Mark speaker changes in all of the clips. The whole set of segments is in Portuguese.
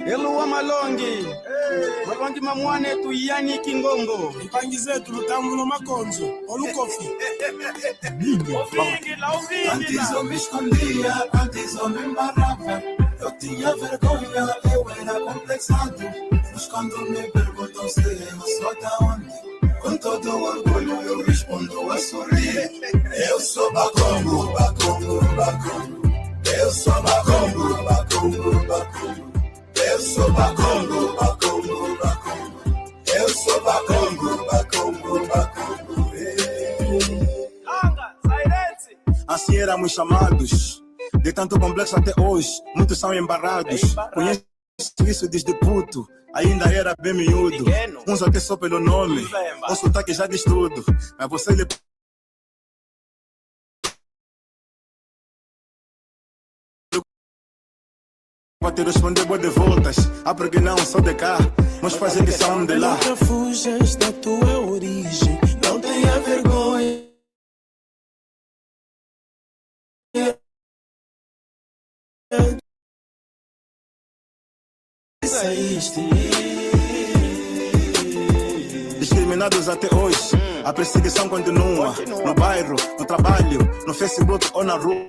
Speaker 1: Eluwa malongi malongi mamwane tu yani kingongo
Speaker 2: mpangi zetu lutambu no makonzo olukofi
Speaker 3: Antes me escondia, antes me embarrava. Eu tinha vergonha, eu era complexado. Mas quando me perguntam se eu sou da onde, com todo orgulho eu respondo a sorrir. Eu sou Bakongo, Bakongo, Bakongo. Eu sou Bakongo, Bakongo, Bakongo. Eu sou Bakongo, Bakongo, Bakongo. Eu sou Bakongo, Bakongo, Bakongo.
Speaker 4: Assim éramos chamados, de tanto complexo até hoje, muitos são embarrados. Conheço isso desde puto, ainda era bem miúdo. Uns até só pelo nome, o sotaque já diz tudo. Mas você lhe pode responder boa de voltas. Ah, porque não sou de cá, mas fazem que são de lá.
Speaker 2: Nunca fujas da tua origem, não tenha vergonha. Saíste.
Speaker 4: Discriminados até hoje, a perseguição continua. No bairro, no trabalho, no Facebook ou na rua.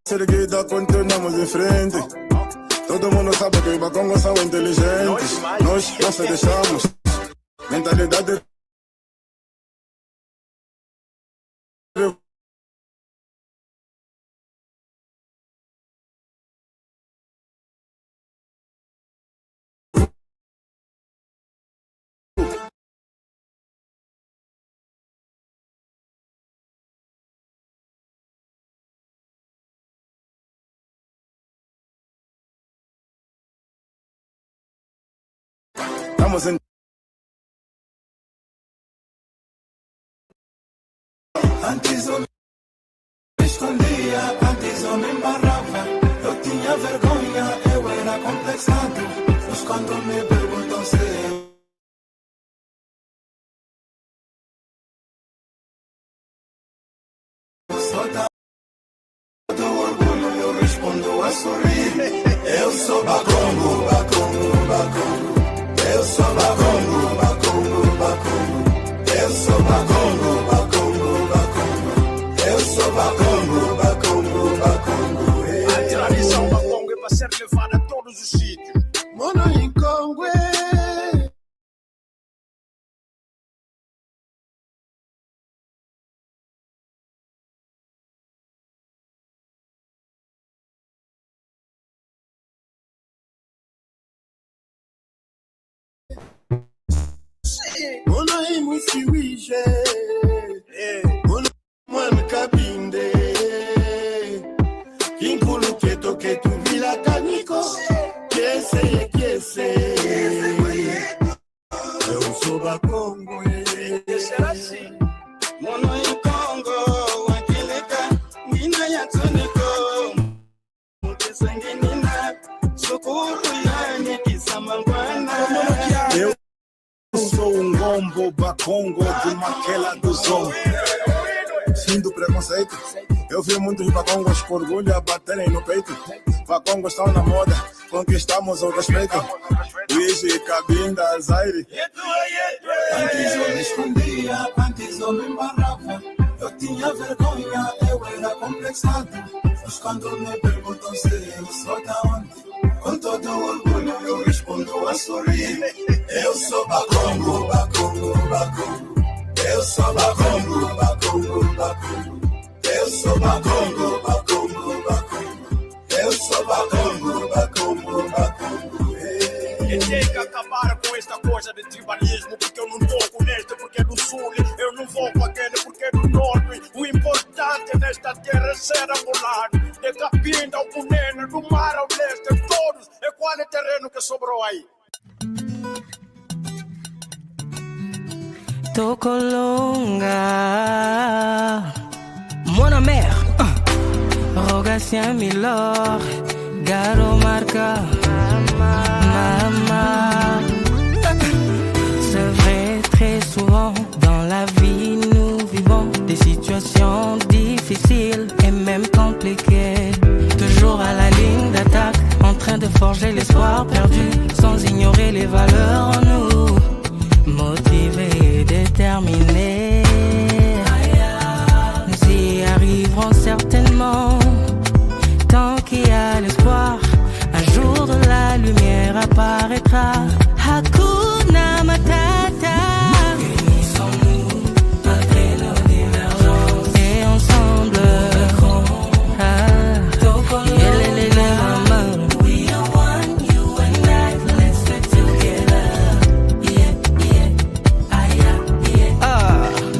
Speaker 4: Seguida continuamos em frente. Todo mundo sabe que os Bakongos são inteligentes. Nós não se deixamos. Mentalidade estamos em
Speaker 3: Antes eu me escondia, antes eu me embarrava. Eu tinha vergonha, eu era complexado. Mas quando me perguntam se eu sou da do orgulho, eu respondo a sorrir. Eu sou Bakongo, Bakongo, Bakongo. Eu sou Bakongo, Bakongo, Bakongo. Eu sou Bakongo, Bakongo, Bakongo. Eu sou Bakongo, Bakongo, Bakongo.
Speaker 2: A tradição Bakongo é para ser levada a todos os sítios.
Speaker 3: Mono em Congo. Mono em Musiwije. Mono em Kabinde. Kinkulu keto ketu vila kaniko. Kiese, kiese. Eu sou Bakongo.
Speaker 2: Será assim?
Speaker 1: mono in Congo wakileka ngina ya tuniko mukisangina sukuru yani kisamangwana.
Speaker 4: Eu sou um gombo Bakongo de Maquela do Zon. Fim do preconceito. Eu vi muitos Bakongos com orgulho a baterem no peito. Bakongos estão na moda, conquistamos o respeito. Luigi, Cabinda, Zaire.
Speaker 3: Antes eu me escondia, antes eu me embarrava. Eu tinha vergonha, eu era complexado. Mas quando me perguntam se eu sou da onde, com todo orgulho eu respondo a sorrir. Eu sou Bakongo, Bakongo, Bakongo. Eu sou Bakongo, Bakongo, Bakongo. Eu sou Bakongo, Bakongo, Bakongo. Eu sou Bakongo, Bakongo, Bakongo.
Speaker 2: E tem que acabar com esta coisa de tribalismo, porque eu não tô com este porque é do sul, eu não vou com aquele porque é do norte. O importante nesta terra é ser ambulado, de Capinda ao Cunene, do mar ao leste, todos, e qual é o terreno que sobrou aí?
Speaker 5: Tokolonga Mon mère Rogatien Milor Garo Marca Mama. C'est vrai, très souvent dans la vie nous vivons des situations situation difficile et même compliquée. Toujours à la ligne d'attaque, en train de forger l'espoir perdu, sans ignorer les valeurs en nous. Motivés et déterminés, nous y arriverons certainement. Tant qu'il y a l'espoir, un jour la lumière apparaîtra. Hakuna Matata. Unissons-nous malgré nos divergences. Et ensemble, we are one, you and I. Let's stick together.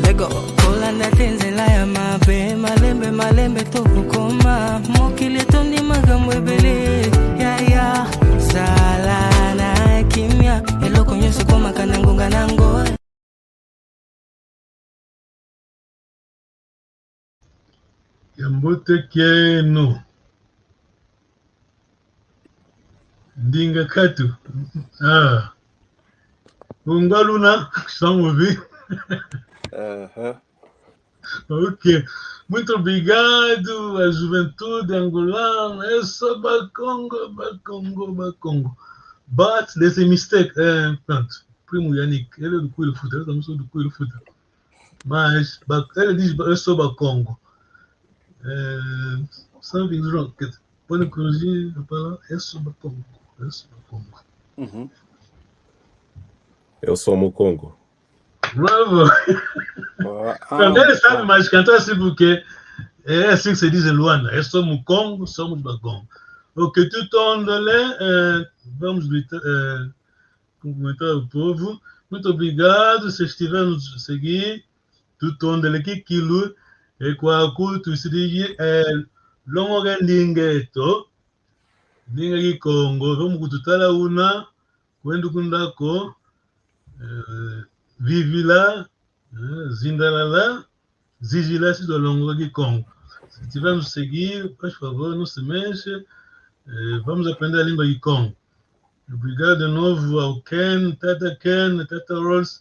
Speaker 5: Lego. Kolanda tenzela ya mabe, malembe malembe tokukoma. Mokili tondi magambo ebele. Ya sala na kimya. Eloko nyose koma kanangonga nango.
Speaker 6: Yambote kenu. Ndinga katu. Ungaluna, samovi. Ok. Muito obrigado à juventude angolana. Eu sou Bakongo. But there's a mistake. Pronto. Primo Yannick, ele é do Coelho Futa. Eu também sou do Coelho Futa. Mas ele diz eu sou Bakongo. Something's wrong. Pode corrigir a palavra. Eu sou Bakongo.
Speaker 7: Eu sou Mukongo.
Speaker 6: Bravo! Ele sabe, mas cantou assim porque é assim que se diz em Luanda. Eu sou Mukongo, somos Bakongo. Ok, tout ondolé, vamos cumprimentar o povo. Muito obrigado, se estiver nos seguir. Tout ondolé, que aquilo é com a cultura, se diz longo ndingeto, ndinga Congo, vamos kututala una, kwenda kundako, Vivila, Zindalala, Zigila, se do longo de Congo. Se tivermos seguir, por favor, não se mexa. Vamos aprender a língua de Congo. Obrigado de novo ao Ken, Tata Rose.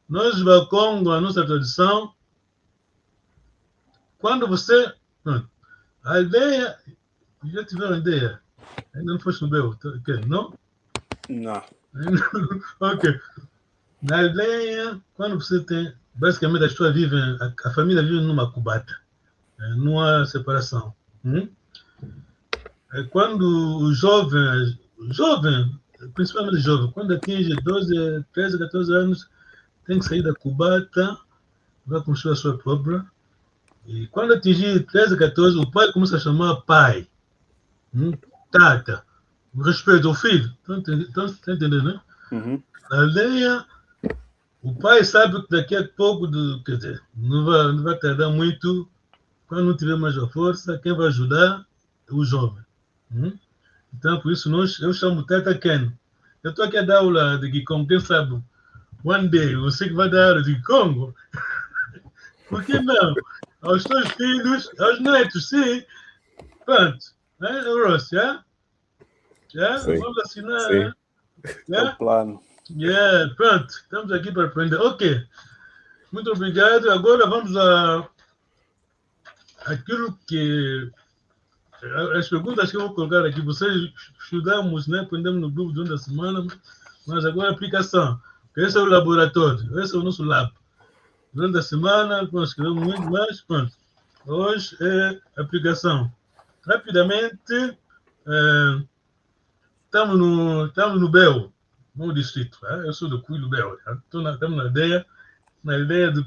Speaker 6: Nós, do Congo, a nossa tradição, quando você... A ideia... Já tiveram ideia? Ainda não foste no Bel, não?
Speaker 7: Não.
Speaker 6: Ok. Na aldeia, quando você tem... Basicamente, as pessoas vivem... A família vive numa cubata. Não há separação. Quando o jovem, principalmente o jovem, quando atinge 12, 13, 14 anos, tem que sair da cubata, vai construir a sua própria. E quando atingir 13, 14, o pai começa a chamar pai. Tata. Respeito ao filho. Está entendendo, né? Na aldeia, o pai sabe que daqui a pouco, quer dizer, não vai tardar muito, quando não tiver mais a força, quem vai ajudar é o jovem. Então, por isso, eu chamo Tata Ken. Eu estou aqui a dar aula de Kikongo, quem sabe? One day, você que vai dar aula de Congo. Por que não? Aos teus filhos, aos netos, sim. Pronto. Ross, já? Vamos assinar,
Speaker 7: sim. É o plano.
Speaker 6: Pronto. Estamos aqui para aprender. Ok. Muito obrigado. Agora vamos a aquilo que... As perguntas que eu vou colocar aqui, vocês estudamos, né? Aprendemos no grupo durante a semana, mas agora a aplicação. Esse é o laboratório, esse é o nosso lab. Durante a semana, nós escrevemos muito mais, pronto. Hoje é aplicação. Rapidamente, estamos no Bel, no distrito. Eu sou do Coelho Bel. Estamos na aldeia do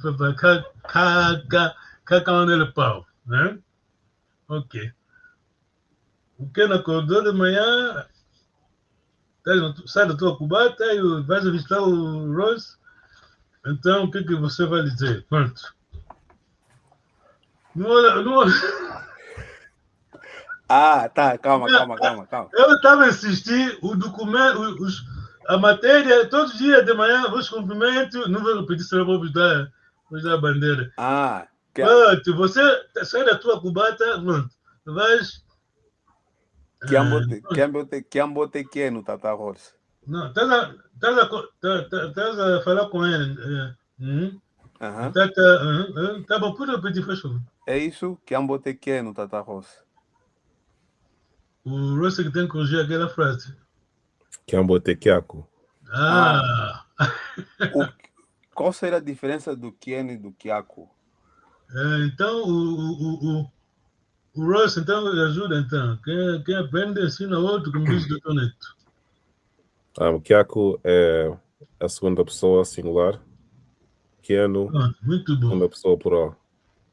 Speaker 6: Cacaonelo Pau, né? Ok. O que acordou de manhã, sai da tua cubata e vai visitar o Rose. Então, o que você vai dizer? Pronto. Não...
Speaker 7: Tá, calma.
Speaker 6: Eu estava a assistir o documento, a matéria, todos os dias de manhã, os cumprimentos, não vou repetir, senão vou dar a bandeira. Pronto, você sai da tua cubata, pronto, vais...
Speaker 7: Kiambote Keno, Tata Rose.
Speaker 6: Não, estás a falar com ele.
Speaker 7: Aham.
Speaker 6: Tá bom, pode repetir, faz favor.
Speaker 7: É isso que ambote queno, Tata Ross.
Speaker 6: O Ross é que tem que corrigir aquela frase.
Speaker 8: Kiambotekiako.
Speaker 6: Ah!
Speaker 7: Qual seria a diferença do queno e do quiaco?
Speaker 6: Então, o Ross, então, ajuda, então. Quem aprende, ensina outro, como diz o Dr. Neto.
Speaker 8: Kiako é a segunda pessoa singular. Keno,
Speaker 6: muito bom.
Speaker 8: segunda pessoa plural.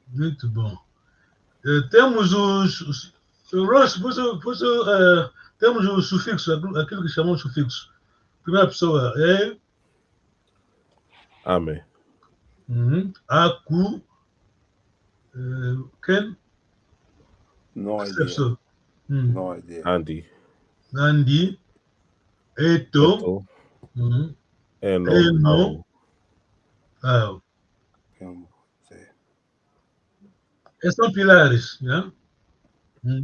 Speaker 6: Muito bom. Temos os Ross, temos o sufixo, aquilo que chamamos de sufixo. Primeira pessoa é...
Speaker 8: Ame.
Speaker 6: Aku. Ken?
Speaker 7: No idea. No idea.
Speaker 8: Andy.
Speaker 6: Andy. Eto.
Speaker 8: Eno.
Speaker 6: Esses são pilares, né?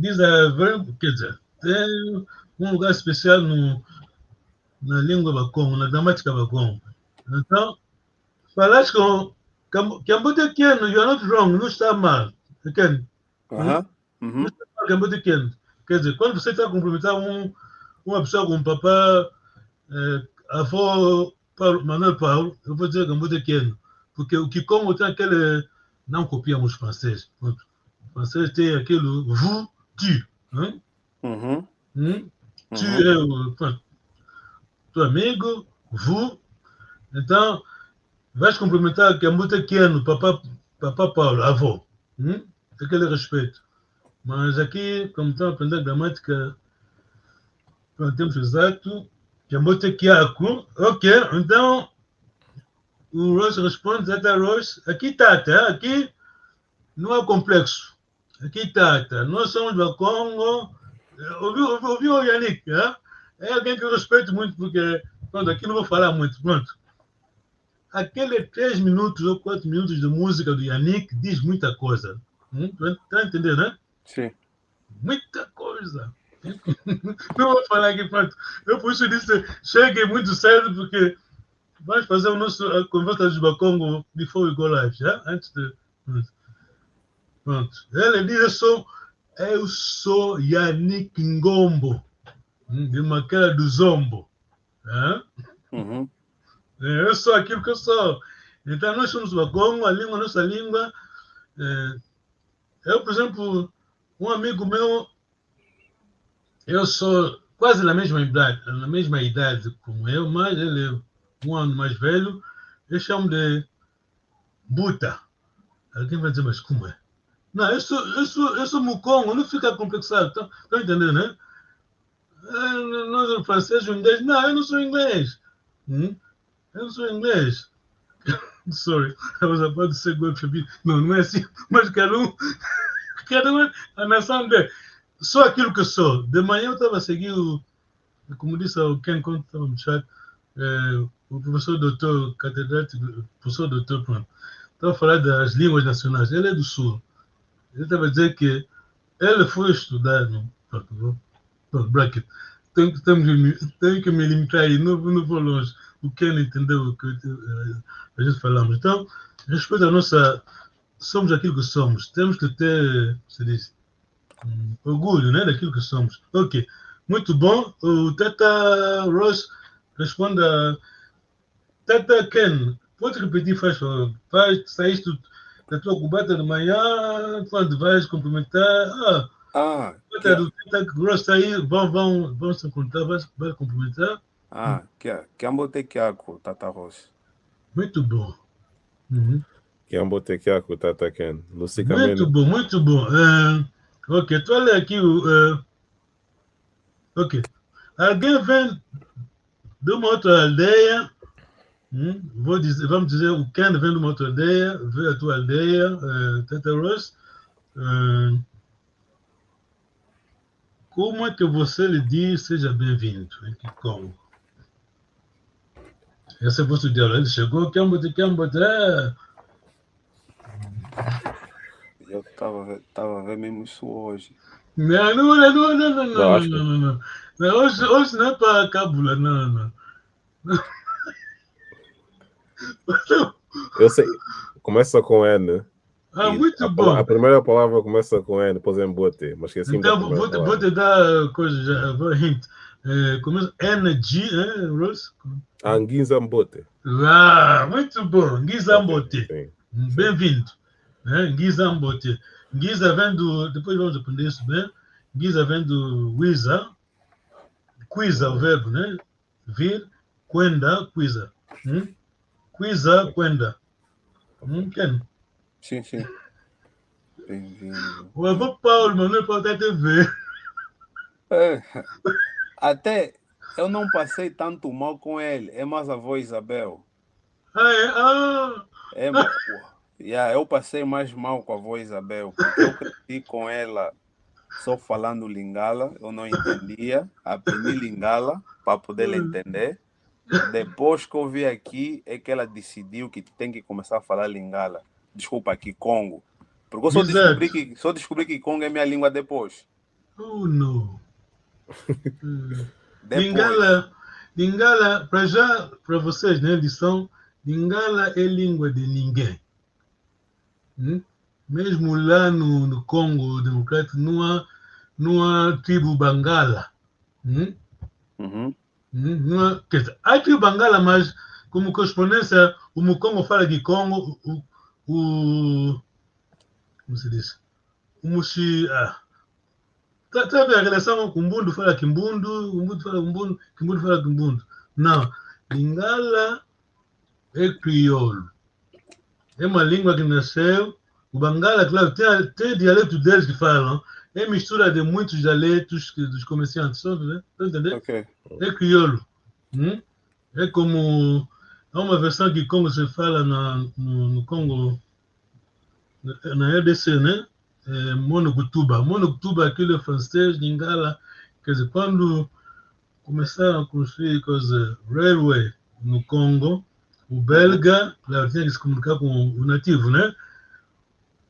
Speaker 6: These are very, quer dizer, tem lugar especial na língua Bakongo, na gramática Bakongo. Então, falaste com Kiambotekiano, you are not wrong, não está mal. Não está mal, Kiambotekiano. Quer dizer, quando você está a cumprimentar uma pessoa como papá, avô Manuel Paulo, eu vou dizer Kiambotekiano. Porque o Kikongo tem aquele... Não copiamos francês. O francês tem aquilo vous, tu. Tu é o teu amigo, vous. Então, vais cumprimentar Kiambotekiano, papá Paulo, avô. Aquele respeito. Mas aqui, como estão a aprender gramática, para termos exato, Kiambotekiako. Ok, então, o Ross responde, Tata Ross, aqui Tata, aqui não há complexo. Aqui Tata, nós somos do Congo. Ouviu o Yannick? É alguém que eu respeito muito, porque, pronto, aqui não vou falar muito, pronto. Aqueles 3 minutos ou 4 minutos de música do Yannick diz muita coisa. Está a entender, né?
Speaker 7: Sim.
Speaker 6: Muita coisa. Não vou falar aqui, pronto. Eu por isso disse, cheguei muito cedo, porque vamos fazer a conversa de Bakongo before we go live, já? Antes de... Pronto. Ele diz, eu sou Yannick Ngombo, de Maquera do Zombo. Eu sou aquilo que eu sou. Então, nós somos Bakongo, nossa língua. Eu, por exemplo, um amigo meu, eu sou quase na mesma idade como eu, mas ele é um ano mais velho. Eu chamo de Buta. Alguém vai dizer, mas como é? Não, eu sou Mukongo, não fica complexado. Estão entendendo, né? Nós somos francês, inglês. Não, eu não sou inglês. Eu não sou inglês. Sorry, I was about to say God forbid. Não é assim. Mas cada um a nação dele. Sou aquilo que eu sou. De manhã eu estava a seguir como disse o Ken quando estava no chat, o professor doutor catedrático, professor doutor, pronto, estava a falar das línguas nacionais. Ele é do Sul. Ele estava a dizer que ele foi estudar no bracket. Tenho que me limitar aí, não vou longe. O Ken entendeu o que a gente falamos. Então, respeito a nossa... Somos aquilo que somos. Temos que ter, se diz, orgulho, né, daquilo que somos. Ok. Muito bom. O Tata Ross responde a... Tata Ken, pode repetir, faz favor. Saíste da tua cubata de manhã, quando vais cumprimentar... Tata do Tata Ross aí, vão se encontrar, vai cumprimentar.
Speaker 7: Kiambotekiako, Tata Ross.
Speaker 6: Muito bom.
Speaker 8: Kiambotekiako, Tata Ken.
Speaker 6: Muito bom, muito bom. Ok, tu olha aqui o... ok. Alguém vem de uma outra aldeia. Vamos dizer, o Ken vem de uma outra aldeia, vem a tua aldeia, Tata Ross. Como é que você lhe diz seja bem-vindo em Kikongo? Esse é o vosso diálogo. Ele chegou, Kiambote.
Speaker 7: Eu tava a ver mesmo isso hoje.
Speaker 6: Não. Hoje não é para cábula, não.
Speaker 8: Eu sei. Começa com N.
Speaker 6: Ah,
Speaker 8: E
Speaker 6: muito
Speaker 8: a
Speaker 6: bom.
Speaker 8: primeira palavra começa com N, depois é Mbote. Mas esqueci da
Speaker 6: Então,
Speaker 8: primeira
Speaker 6: vou
Speaker 8: palavra.
Speaker 6: te dar coisa já, vou hint. Começa NG, Rose?
Speaker 8: Anguinza Mbote.
Speaker 6: Ah, muito bom. Nguizambote.
Speaker 8: Sim.
Speaker 6: Bem-vindo. Nguizambote. Nguiza vem do. Depois vamos aprender isso bem. Nguiza vem do Wiza. Quiza, o verbo, né? Vir, quenda, quiza. Quiza, quenda. Quem?
Speaker 7: Sim, sim. Bem-vindo.
Speaker 6: O avô Paulo, Manuel Paulo da TV.
Speaker 7: Até eu não passei tanto mal com ele. É mais a avó Isabel. Eu passei mais mal com a avó Isabel, porque eu cresci com ela só falando lingala, eu não entendia, aprendi lingala para poder entender. Depois que eu vi aqui, é que ela decidiu que tem que começar a falar lingala. Desculpa, Kikongo. Porque eu só descobri que Kikongo é minha língua depois.
Speaker 6: Oh, não. Lingala, para vocês, né, lição, Lingala é língua de ninguém. Mesmo lá no Congo Democrático, não há tribo Bangala. Quer dizer, há tribo Bangala, mas como correspondência, o Mukongo fala de Congo, como se diz? O Mushi. Sabe a relação com Kimbundu fala Kimbundu, Kimbundu fala Kimbundu, Kimbundu fala Kimbundu. Não, Lingala é crioulo. É uma língua que nasceu. O Bangala, claro, tem dialeto deles que falam. É mistura de muitos dialetos dos comerciantes, né? Tá entendendo?
Speaker 7: Okay.
Speaker 6: É crioulo. É como... Há uma versão que Congo se fala no Congo, na RDC, né? Monocutuba. Monocutuba, aquilo é francês, Lingala. Quer dizer, quando começaram a construir railway no Congo, o belga, claro, tinha que se comunicar com o nativo, né?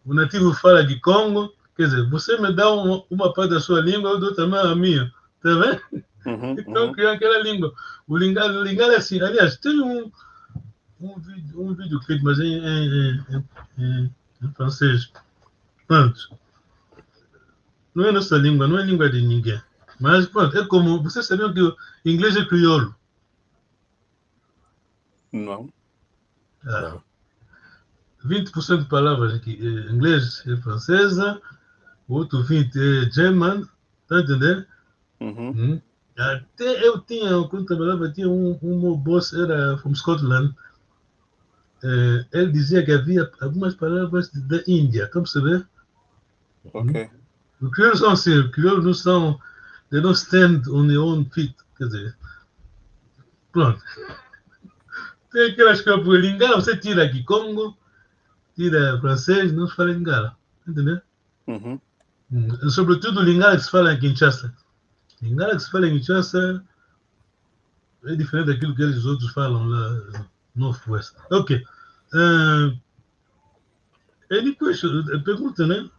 Speaker 6: O nativo fala de Congo, quer dizer, você me dá uma parte da sua língua, eu dou também a minha, tá vendo? Então, criar aquela língua. O Lingala é assim. Aliás, tem um videoclipe, mas em francês. Pronto. Não é nossa língua, não é língua de ninguém. Mas, pronto, é como... Vocês sabiam que o inglês é crioulo?
Speaker 7: Não.
Speaker 6: 20% de palavras aqui em inglês é francesa, o outro 20% é German, tá entendendo? Até eu tinha, quando trabalhava, tinha um boss, era from Scotland. Ele dizia que havia algumas palavras da Índia, estão a perceber?
Speaker 7: Ok.
Speaker 6: Os crioulos são assim, os crioulos não são, they don't stand on their own feet, quer dizer, pronto. Tem aquelas coisas, por Lingala, você tira aqui Congo, tira francês, não se fala Lingala, entendeu? Sobretudo o Lingala que se fala em Kinshasa. Lingala que se fala em Kinshasa é diferente daquilo que eles outros falam lá no Northwest. Ok. E depois, pergunta, né?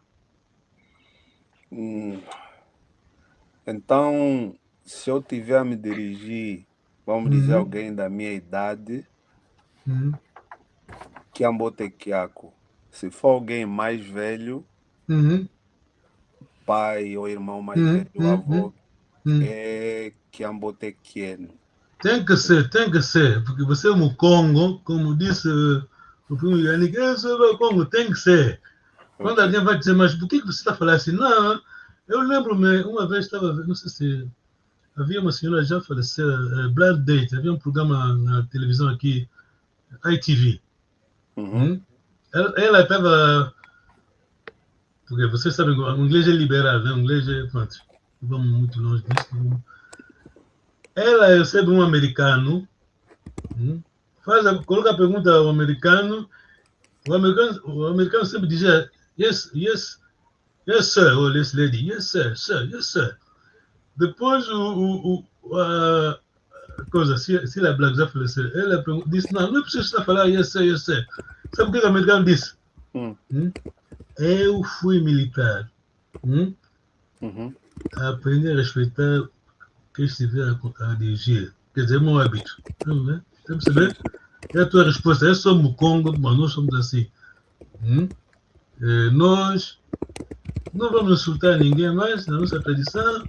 Speaker 7: Então, se eu tiver a me dirigir, vamos dizer, alguém da minha idade, Kiambotekiako. Se for alguém mais velho, pai ou irmão mais velho, avô, é Kiambotekieno.
Speaker 6: Tem que ser, porque você é um Congo, como disse o primo Yannick, eu sou o Congo, tem que ser. Quando alguém vai dizer, mas por que você está falando assim? Não, eu lembro-me, uma vez estava, não sei se havia uma senhora já faleceu, Blind Date, havia um programa na televisão aqui, ITV. Ela estava, porque vocês sabem, o inglês é liberal, né? O inglês é, pronto, vamos muito longe disso. Ela recebe um americano, coloca a pergunta ao americano, o americano sempre dizia, yes, sir, or yes, lady, yes, sir. Depois, a coisa, se a Black já faleceu, ela disse, não é preciso estar falar yes, sir. Sabe o que o americano disse? Eu fui militar. Aprendi a respeitar quem estiver a dirigir. Quer dizer, é meu hábito. Tem que saber? É a tua resposta. Eu sou Mukongo, mas nós somos assim. Nós não vamos insultar ninguém mais na nossa tradição.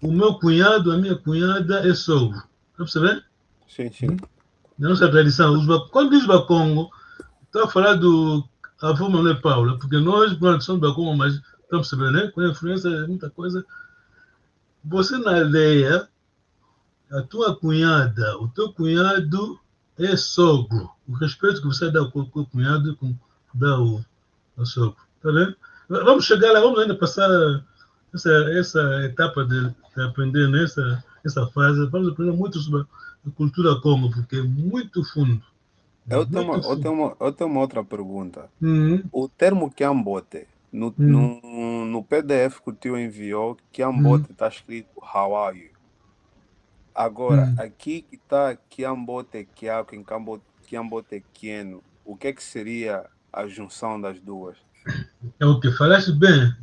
Speaker 6: O meu cunhado, a minha cunhada é sogro. Está percebendo?
Speaker 7: Sim, sim.
Speaker 6: Na nossa tradição, quando diz Bakongo, está a falar do avô Manuel Paula, porque nós, quando somos Bakongo, mas estamos percebendo, né? Com a influência de muita coisa. Você na aldeia, a tua cunhada, o teu cunhado é sogro. O respeito que você dá ao cunhado, dá ao sogro. Está vendo? Vamos chegar lá, vamos ainda passar essa etapa de aprender essa fase. Vamos aprender muito sobre a cultura Congo, porque é muito fundo.
Speaker 7: Eu tenho uma outra pergunta.
Speaker 6: Uhum.
Speaker 7: O termo Kiambote, no PDF que o tio enviou, Kiambote está escrito How are you? Agora, aqui que está Kiambote Kiako, Kiambote Kieno, o que seria a junção das duas?
Speaker 6: É o que falaste bem.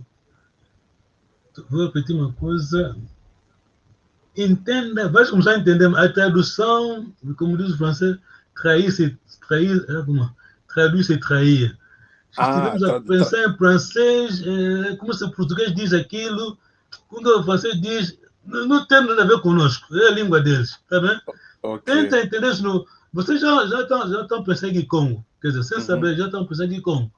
Speaker 6: Vou repetir uma coisa. Entenda, vais começar a entender a tradução, como diz o francês, traduz e trair. Se estivermos a pensar em francês, como se o português diz aquilo, quando o francês diz, não tem nada a ver conosco, é a língua deles, está bem?
Speaker 7: Okay.
Speaker 6: Tenta entender isso. Vocês já estão pensando em Congo, quer dizer, sem saber, já estão pensando em Congo.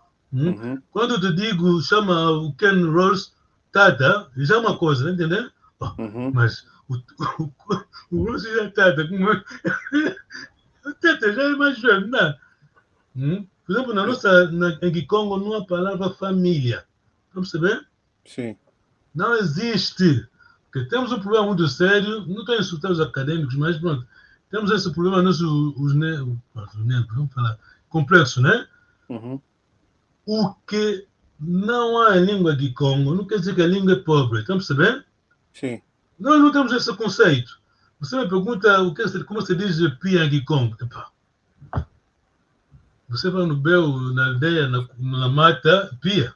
Speaker 6: Quando eu te digo, chama o Ken Rose Tata, já é uma coisa, entendeu? Mas o Rose já é Tata, o Tata já é mais velho, não é? Por exemplo, em Congo não há palavra família. Vamos saber?
Speaker 7: Sim.
Speaker 6: Não existe. Porque temos um problema muito sério, não estou a insultar os acadêmicos, mas pronto, temos esse problema os negros, vamos falar, complexo, né? O que não há em língua de Congo não quer dizer que a língua é pobre, estamos sabendo?
Speaker 7: Sim.
Speaker 6: Nós não temos esse conceito. Você me pergunta como se diz pia em Congo. Você vai no Bel, na aldeia, na mata, pia.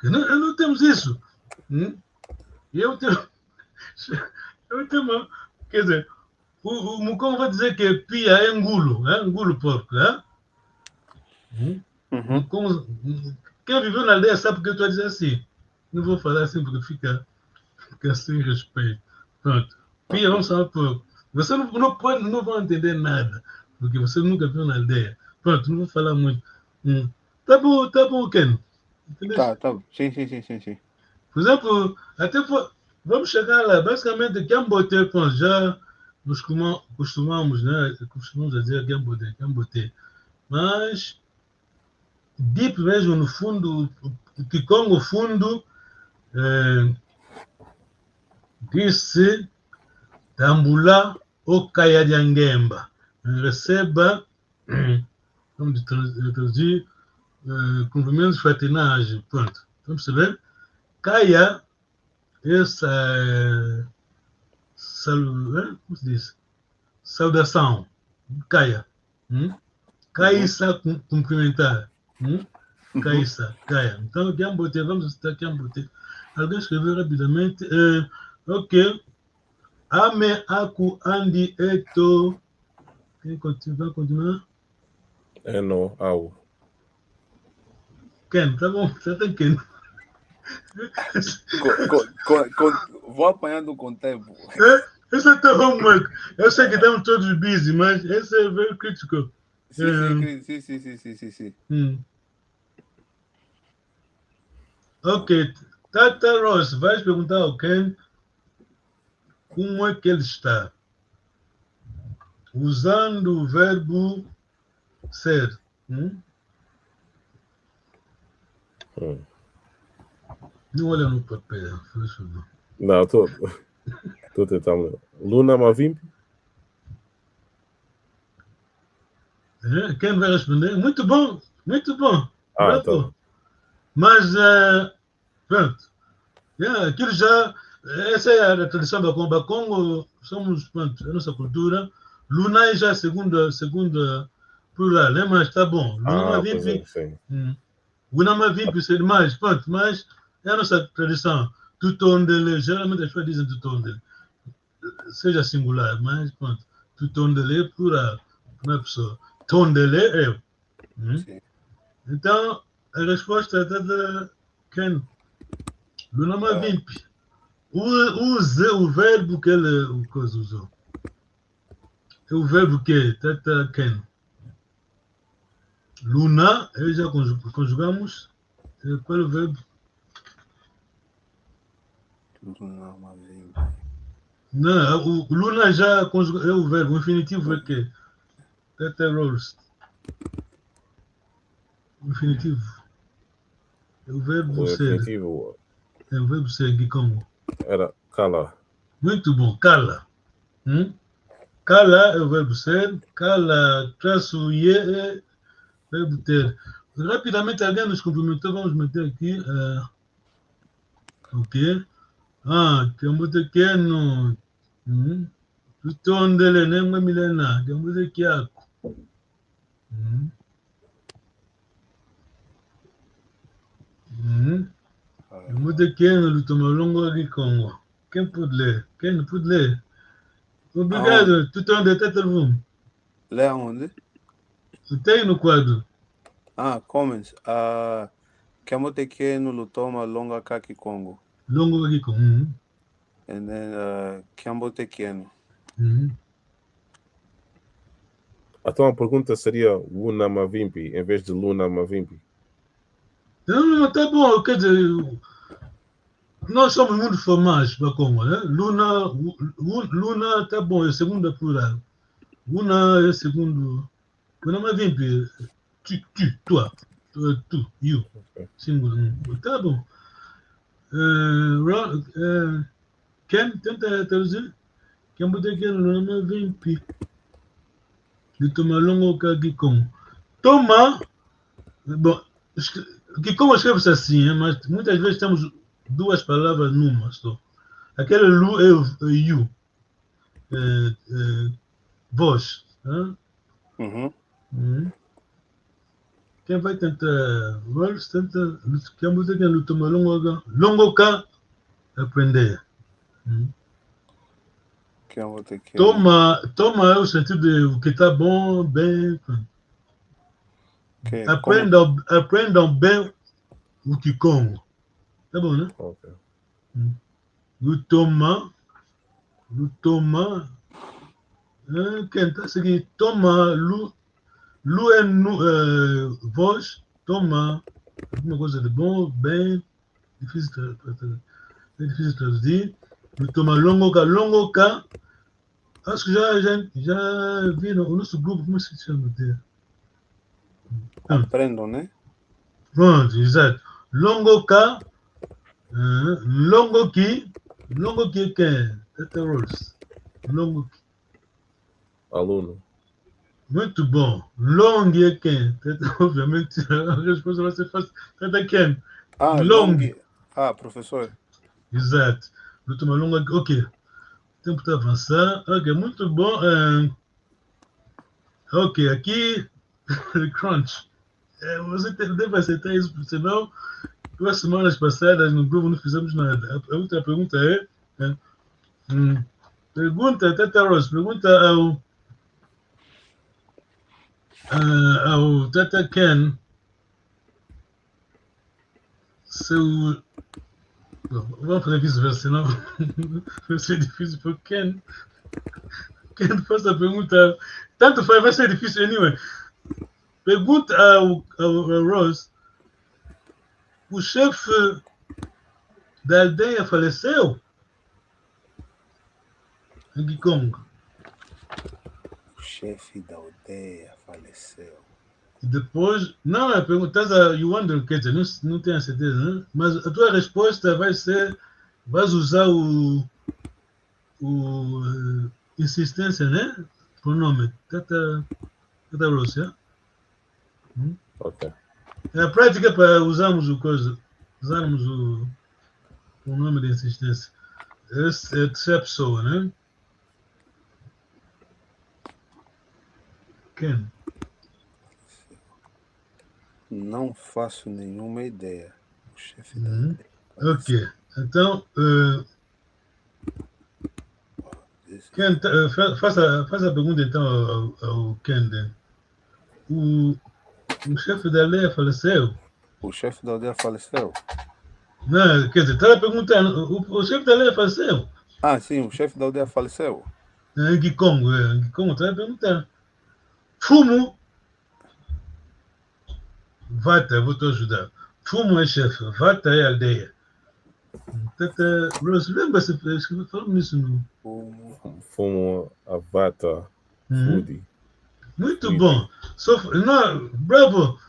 Speaker 6: Não temos isso. Eu tenho uma... Quer dizer, o Mukongo vai dizer que pia é engulo, né? Engulo porco, né? Quem viveu na aldeia sabe porque eu estou a dizer assim. Não vou falar assim porque fica sem respeito. Pronto. Pia, vamos falar porco. Você não vai entender nada, porque você nunca viu na aldeia. Pronto, não vou falar muito. Tá bom, Ken. Entendeu?
Speaker 7: Tá. Sim.
Speaker 6: Por exemplo, vamos chegar lá. Basicamente, Kiambote, já nos costumamos, né? Costumamos dizer Kiambote. Mas, deep mesmo, no fundo, o Kikongo fundo, disse Tambula ou Kayadyangemba. Receba, vamos traduzir, cumprimentos fraternagem. Pronto. Vamos saber? Kaya, essa como se diz? Saudação. Kaya. Kaisa, cumprimentar. Kaya. Então, Kiambote, vamos citar Kiambote. Alguém escreveu rapidamente. Ok. Ame, aku, andi, eto. Quem vai continuar?
Speaker 8: Eno, au.
Speaker 6: Ken, tá bom, já tem Ken.
Speaker 7: Vou apanhando com o tempo.
Speaker 6: Esse é teu homework. Eu sei que estamos todos busy, mas esse é very critical.
Speaker 7: Sim.
Speaker 6: Ok. Tata Ross, vais perguntar ao Ken como é que ele está. Usando o verbo ser. Não olha no papel, por favor.
Speaker 8: Não, estou tentando. Luna Mavimpi?
Speaker 6: Quem vai responder? Muito bom.
Speaker 8: Tá.
Speaker 6: Mas, pronto. Aquilo já... Essa é a tradição da Congo. Somos, pronto, a nossa cultura. Luna é já a segunda plural, né? Mas está bom. Luna Mavimpi. Luna Mavimpi seria mais, pronto, mas é a nossa tradição. Tutondele, geralmente as pessoas dizem tutondele. Seja singular, mas pronto. Tutondele é plural. Uma pessoa. Tondele é
Speaker 7: Sim.
Speaker 6: Então, a resposta é da Ken. Luna Mavimpi. Use o verbo que ele usou. É o verbo que Tata Ken. Luna, aí já conjugamos. Qual é o verbo?
Speaker 7: Luna Mavimpi.
Speaker 6: Não, o Luna já conjuga, é o verbo. O infinitivo é que? Tata Rose. O infinitivo. É o verbo
Speaker 8: O
Speaker 6: ser.
Speaker 8: definitivo
Speaker 6: É o verbo ser, Gikongo.
Speaker 8: era cala.
Speaker 6: Muito bom. Cala. Cala é o verbo ser. Cala, traço ye é verbo ter. Rapidamente alguém nos cumprimentou. Vamos meter aqui. Ok. Que eu botei aqui no. Tutondele nemwe milena. Que eu botei aqui. Eu botei aqui no Lutomalongo aqui Congo. Quem pode ler? Quem não pode ler? Obrigado. Tutonde, Tetelvum.
Speaker 7: Lê aonde?
Speaker 6: Tem no quadro.
Speaker 7: Comments. Kiamotekeno Lutoma Longa Kaki Congo.
Speaker 6: Longo aqui Congo.
Speaker 7: And then Kiamotekeno.
Speaker 8: Então a pergunta seria Luna Mavimpi em vez de Luna Mavimpi.
Speaker 6: Não, tá bom. Quer dizer, nós somos muito formais para Congo, né? Luna tá bom, é segunda plural. Luna é segundo. Luna Mavimpi. Tu, you. Singular. Tá bom. Ken, tenta traduzir. Quem botar aqui no Luna Mavimpi. De tomar longo Kagikon. Toma. Bom, Kikongo escreve-se assim, mas muitas vezes temos duas palavras numa só. Aquele lu é o you. Voz. Quem vai tentar? Vamos tentar. Quem vai tentar lutar longo cá aprender. Toma é o sentido de o que está bom, bem. Aprendam bem o Kikongo. Tá bom, né?
Speaker 8: Ok.
Speaker 6: Lutoma. Quem está seguindo? Toma. Lu é voz. Toma. Alguma coisa de bom, bem. Difícil de traduzir. Lutoma longo cá. Acho que já viram o nosso grupo, como se chama?
Speaker 7: Aprendam, né?
Speaker 6: Pronto, exato. Longo cá. Longo que quem? Tata Rose. Longo que.
Speaker 8: Aluno.
Speaker 6: Muito bom. Long é quem? Obviamente a resposta vai ser fácil. Tata quem? Long.
Speaker 7: Professor.
Speaker 6: Exato. Lutoma longo aqui. Ok. O tempo está avançando. Ok, muito bom. Ok, aqui. Crunch. Você deve aceitar isso, porque senão, 2 semanas passadas no grupo não fizemos nada. A outra pergunta é. Pergunta, Tata Rose, pergunta ao Tata Ken se o. Vamos fazer vice-versa, senão vai ser difícil para o Ken. Ken faz a pergunta. Tanto faz, vai ser difícil anyway. Pergunta ao Rose: o chefe da aldeia faleceu? Em Kikongo.
Speaker 7: O chefe da aldeia faleceu.
Speaker 6: E depois, não é perguntar you wonder, quer dizer, não tenho a certeza, né? Mas a tua resposta vai ser, vais usar o insistência, né? Pronome, Tata Rose, yeah?
Speaker 8: Ok.
Speaker 6: É a prática para usarmos o nome de insistência. Essa é a terceira pessoa, né? Quem?
Speaker 7: Não faço nenhuma ideia. O chefe da aldeia.
Speaker 6: Ok. Então, Ken, faça a pergunta então ao Ken. O chefe da aldeia faleceu.
Speaker 7: O chefe da aldeia faleceu?
Speaker 6: Não, quer dizer, estava perguntando, o chefe da aldeia faleceu.
Speaker 7: Ah, sim, o chefe da aldeia faleceu.
Speaker 6: Em Gikongo, estava perguntando. Fumo. Vata, vou te ajudar. Fumo é chefe, Vata é aldeia. Tata Rose, lembra-se, falamos nisso no...
Speaker 8: Fumo a Vata Foodie.
Speaker 6: Muito bom. Não, bravo.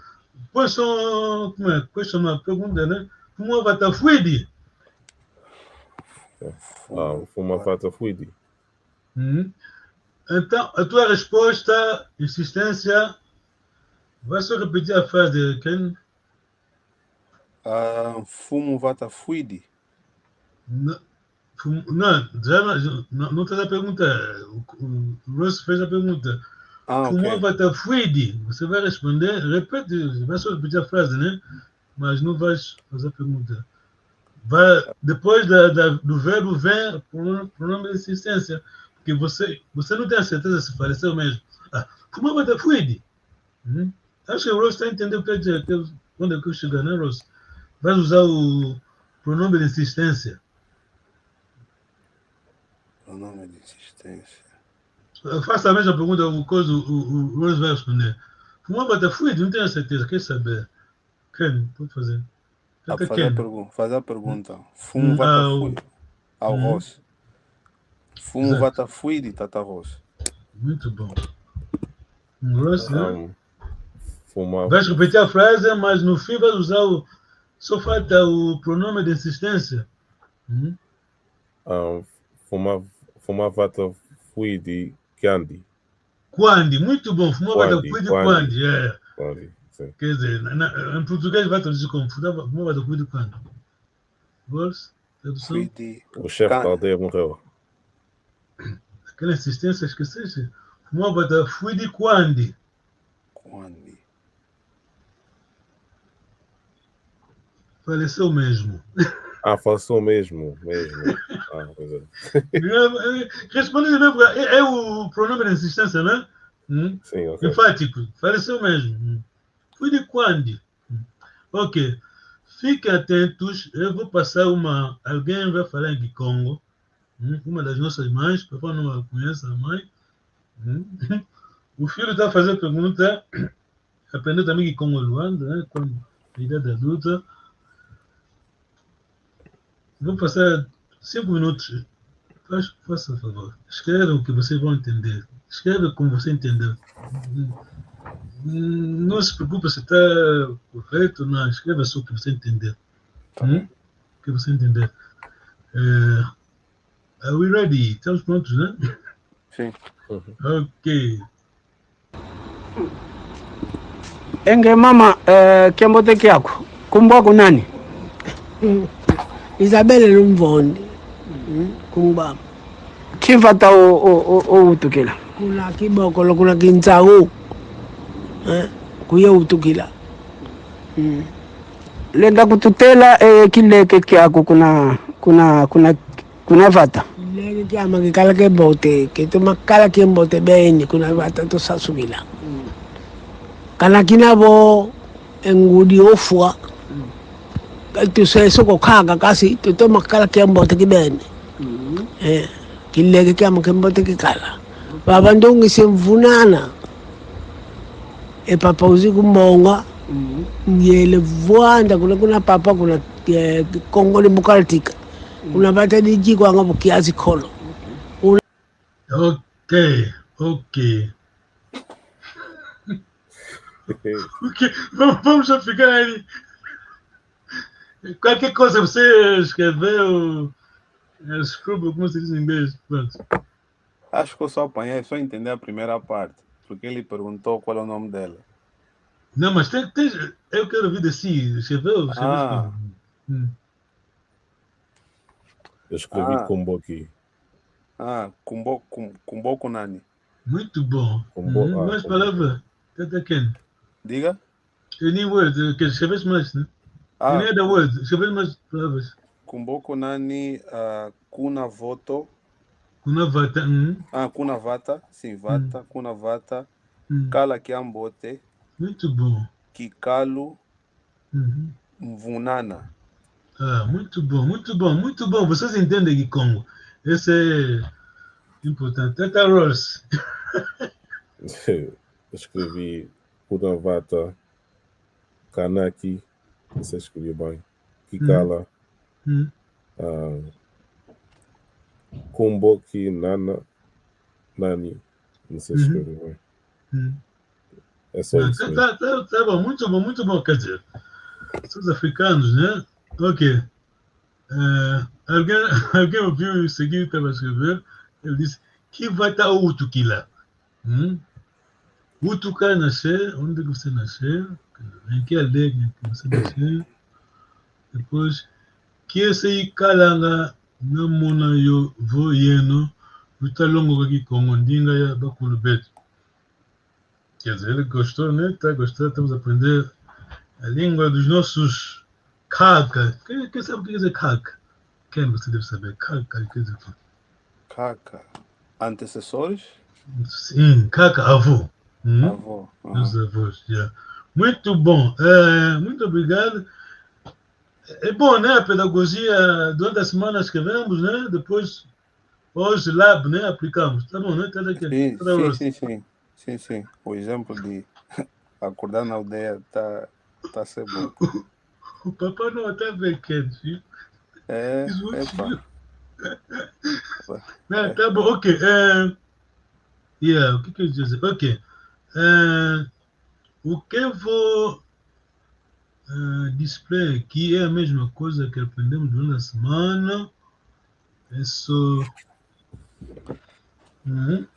Speaker 6: Como é? Question uma pergunta, né? Fumo a Vata Foodie.
Speaker 8: Fumo a Vata Foodie.
Speaker 6: Então, a tua resposta, insistência, vai só repetir a frase, Ken?
Speaker 7: Fumo Vata Foodie.
Speaker 6: Não, não está a pergunta. O Ross fez a pergunta. Fumo Vata Foodie. Você vai responder, repete, vai só repetir a frase, né? Mas não vais fazer a pergunta. Depois do verbo vem o pronome de insistência. Porque você não tem a certeza se faleceu mesmo. Fumo Vata Foodie. Acho que o Ross está entendendo o que é dizer. Quando é que eu chegar, né, Ross? Vai usar o pronome de insistência.
Speaker 7: Pronome de insistência.
Speaker 6: Faça a mesma pergunta, o Ross vai responder. Fumo Vata Foodie, não tenho certeza, quer saber? Ken, pode fazer.
Speaker 7: Fazer a pergunta. Fumo Vata Foodie. Ao Ross. Fumo Vata Foodie, Tata Ross.
Speaker 6: Muito bom. Ross, né?
Speaker 8: Fuma...
Speaker 6: Vais repetir a frase, mas no fim vais usar só falta o pronome de insistência.
Speaker 8: Fuma Vata Foodie Quandi.
Speaker 6: Quandi, muito bom. Fuma Vata Foodie Quandi.
Speaker 8: Quandi, sim.
Speaker 6: Quer dizer, em português vai traduzir como Fuma Vata Foodie Quandi. Ross, tradução?
Speaker 8: O chefe da aldeia morreu.
Speaker 6: Aquela insistência, esqueceste? Fuma Vata Foodie Quandi.
Speaker 7: Quandi.
Speaker 6: Faleceu mesmo.
Speaker 8: Faleceu mesmo. Pois é.
Speaker 6: Respondendo mesmo, é o pronome de insistência, né?
Speaker 8: Sim, ok.
Speaker 6: Enfático, faleceu mesmo. Fui de quando? Ok. Fiquem atentos, eu vou passar alguém vai falar em Gikongo, uma das nossas mães, papai não conhece a mãe. O filho está fazendo pergunta, aprendeu também Gikongo Luanda, né? Com a idade adulta. Vou passar 5 minutos. Faça favor. Escreva o que vocês vão entender. Escreva como você entendeu. Não se preocupe se está correto, não. Escreva só o que você entendeu. O que você entender. Are we ready? Estamos prontos, né?
Speaker 7: Sim.
Speaker 6: Ok.
Speaker 9: Enge mama, kiambote kyako kumbwako nani? Isabelle Lumvondi. Kumbaba. Chifata o utukila. Kula kiboko kula kinzau. Kuye utukila. Lenda kututela kileke kyako kuna vata. Leke kyama kikala ke bote, ke tumakala ke bote beni kuna vata to sasubila. Kana kinabo engudi ofwa. Tu sei soko khaga kasi to makala ke mbote ke beni. Kileke kyama ke mbote ke kala. Baba ndongi semvunana. Papa uzi kumonga. Ngiyele vuanda kuna papa kuna Kongo Democratic. Kuna bata diji kwa ngabo kiasi kholo.
Speaker 6: Ok. Vamos já ficar aí. Qualquer coisa você escreveu, escreve, como se diz em inglês. Pronto.
Speaker 7: Acho que eu só apanhei, só entender a primeira parte, porque ele perguntou qual é o nome dela.
Speaker 6: Não, mas eu quero ouvir de si. Escreveu?
Speaker 8: Eu escrevi Kumbo aqui.
Speaker 7: Kumboko Nani.
Speaker 6: Muito bom. Mais palavras?
Speaker 7: Diga.
Speaker 6: Any word? Que escreveste mais, né? Any other word? Escreveste mais palavras?
Speaker 7: Kumboko Nani, Kuna Voto.
Speaker 6: Kuna Vata.
Speaker 7: Kuna Vata. Sim, Vata. Kuna Vata. Kala Kiambote.
Speaker 6: Muito bom.
Speaker 7: Kikalu
Speaker 6: Uhum.
Speaker 7: Mvunana.
Speaker 6: Ah, muito bom, muito bom, muito bom. Vocês entendem Kikongo? Esse é importante. Tata Rose.
Speaker 8: Escrevi Kudavata, Kanaki, você escreveu bem. Kikala,
Speaker 6: Uhum.
Speaker 8: Kumboki Nana, Nani, não sei escrever bem.
Speaker 6: Uhum.
Speaker 8: É só isso mesmo.
Speaker 6: Tá bom, muito bom. Quer dizer, são os africanos, né? Ok. Alguém ouviu isso aqui que estava a escrever? Ele disse: que vai estar o Utukila? Utuka nascer, onde que você nasceu? Em que aldeia que você nasceu? Depois, que esse aí Kalanga Namuna yo voyeno, Utalongo aqui com Ondinga ya Bakulu Beto. Quer dizer, ele gostou, né? Está gostando, estamos a aprender a língua dos nossos Kaka. Quem sabe o que quer dizer Kaka? Quem você deve saber? Kaka, quer dizer.
Speaker 7: Kaka. Antecessores?
Speaker 6: Sim, Kaka, avô.
Speaker 7: Avô.
Speaker 6: Os avós, já. Muito bom. Muito obrigado. É bom, né? A pedagogia, durante a semana escrevemos, né? Depois, hoje, lab, né? Aplicamos. Tá bom, né?
Speaker 7: Sim. O exemplo de acordar na aldeia tá a ser bom.
Speaker 6: O papai não está bem quente, viu? Não, tá bom, ok. O que eu ia dizer? Ok. O que eu vou display aqui é a mesma coisa que aprendemos durante a semana. É só.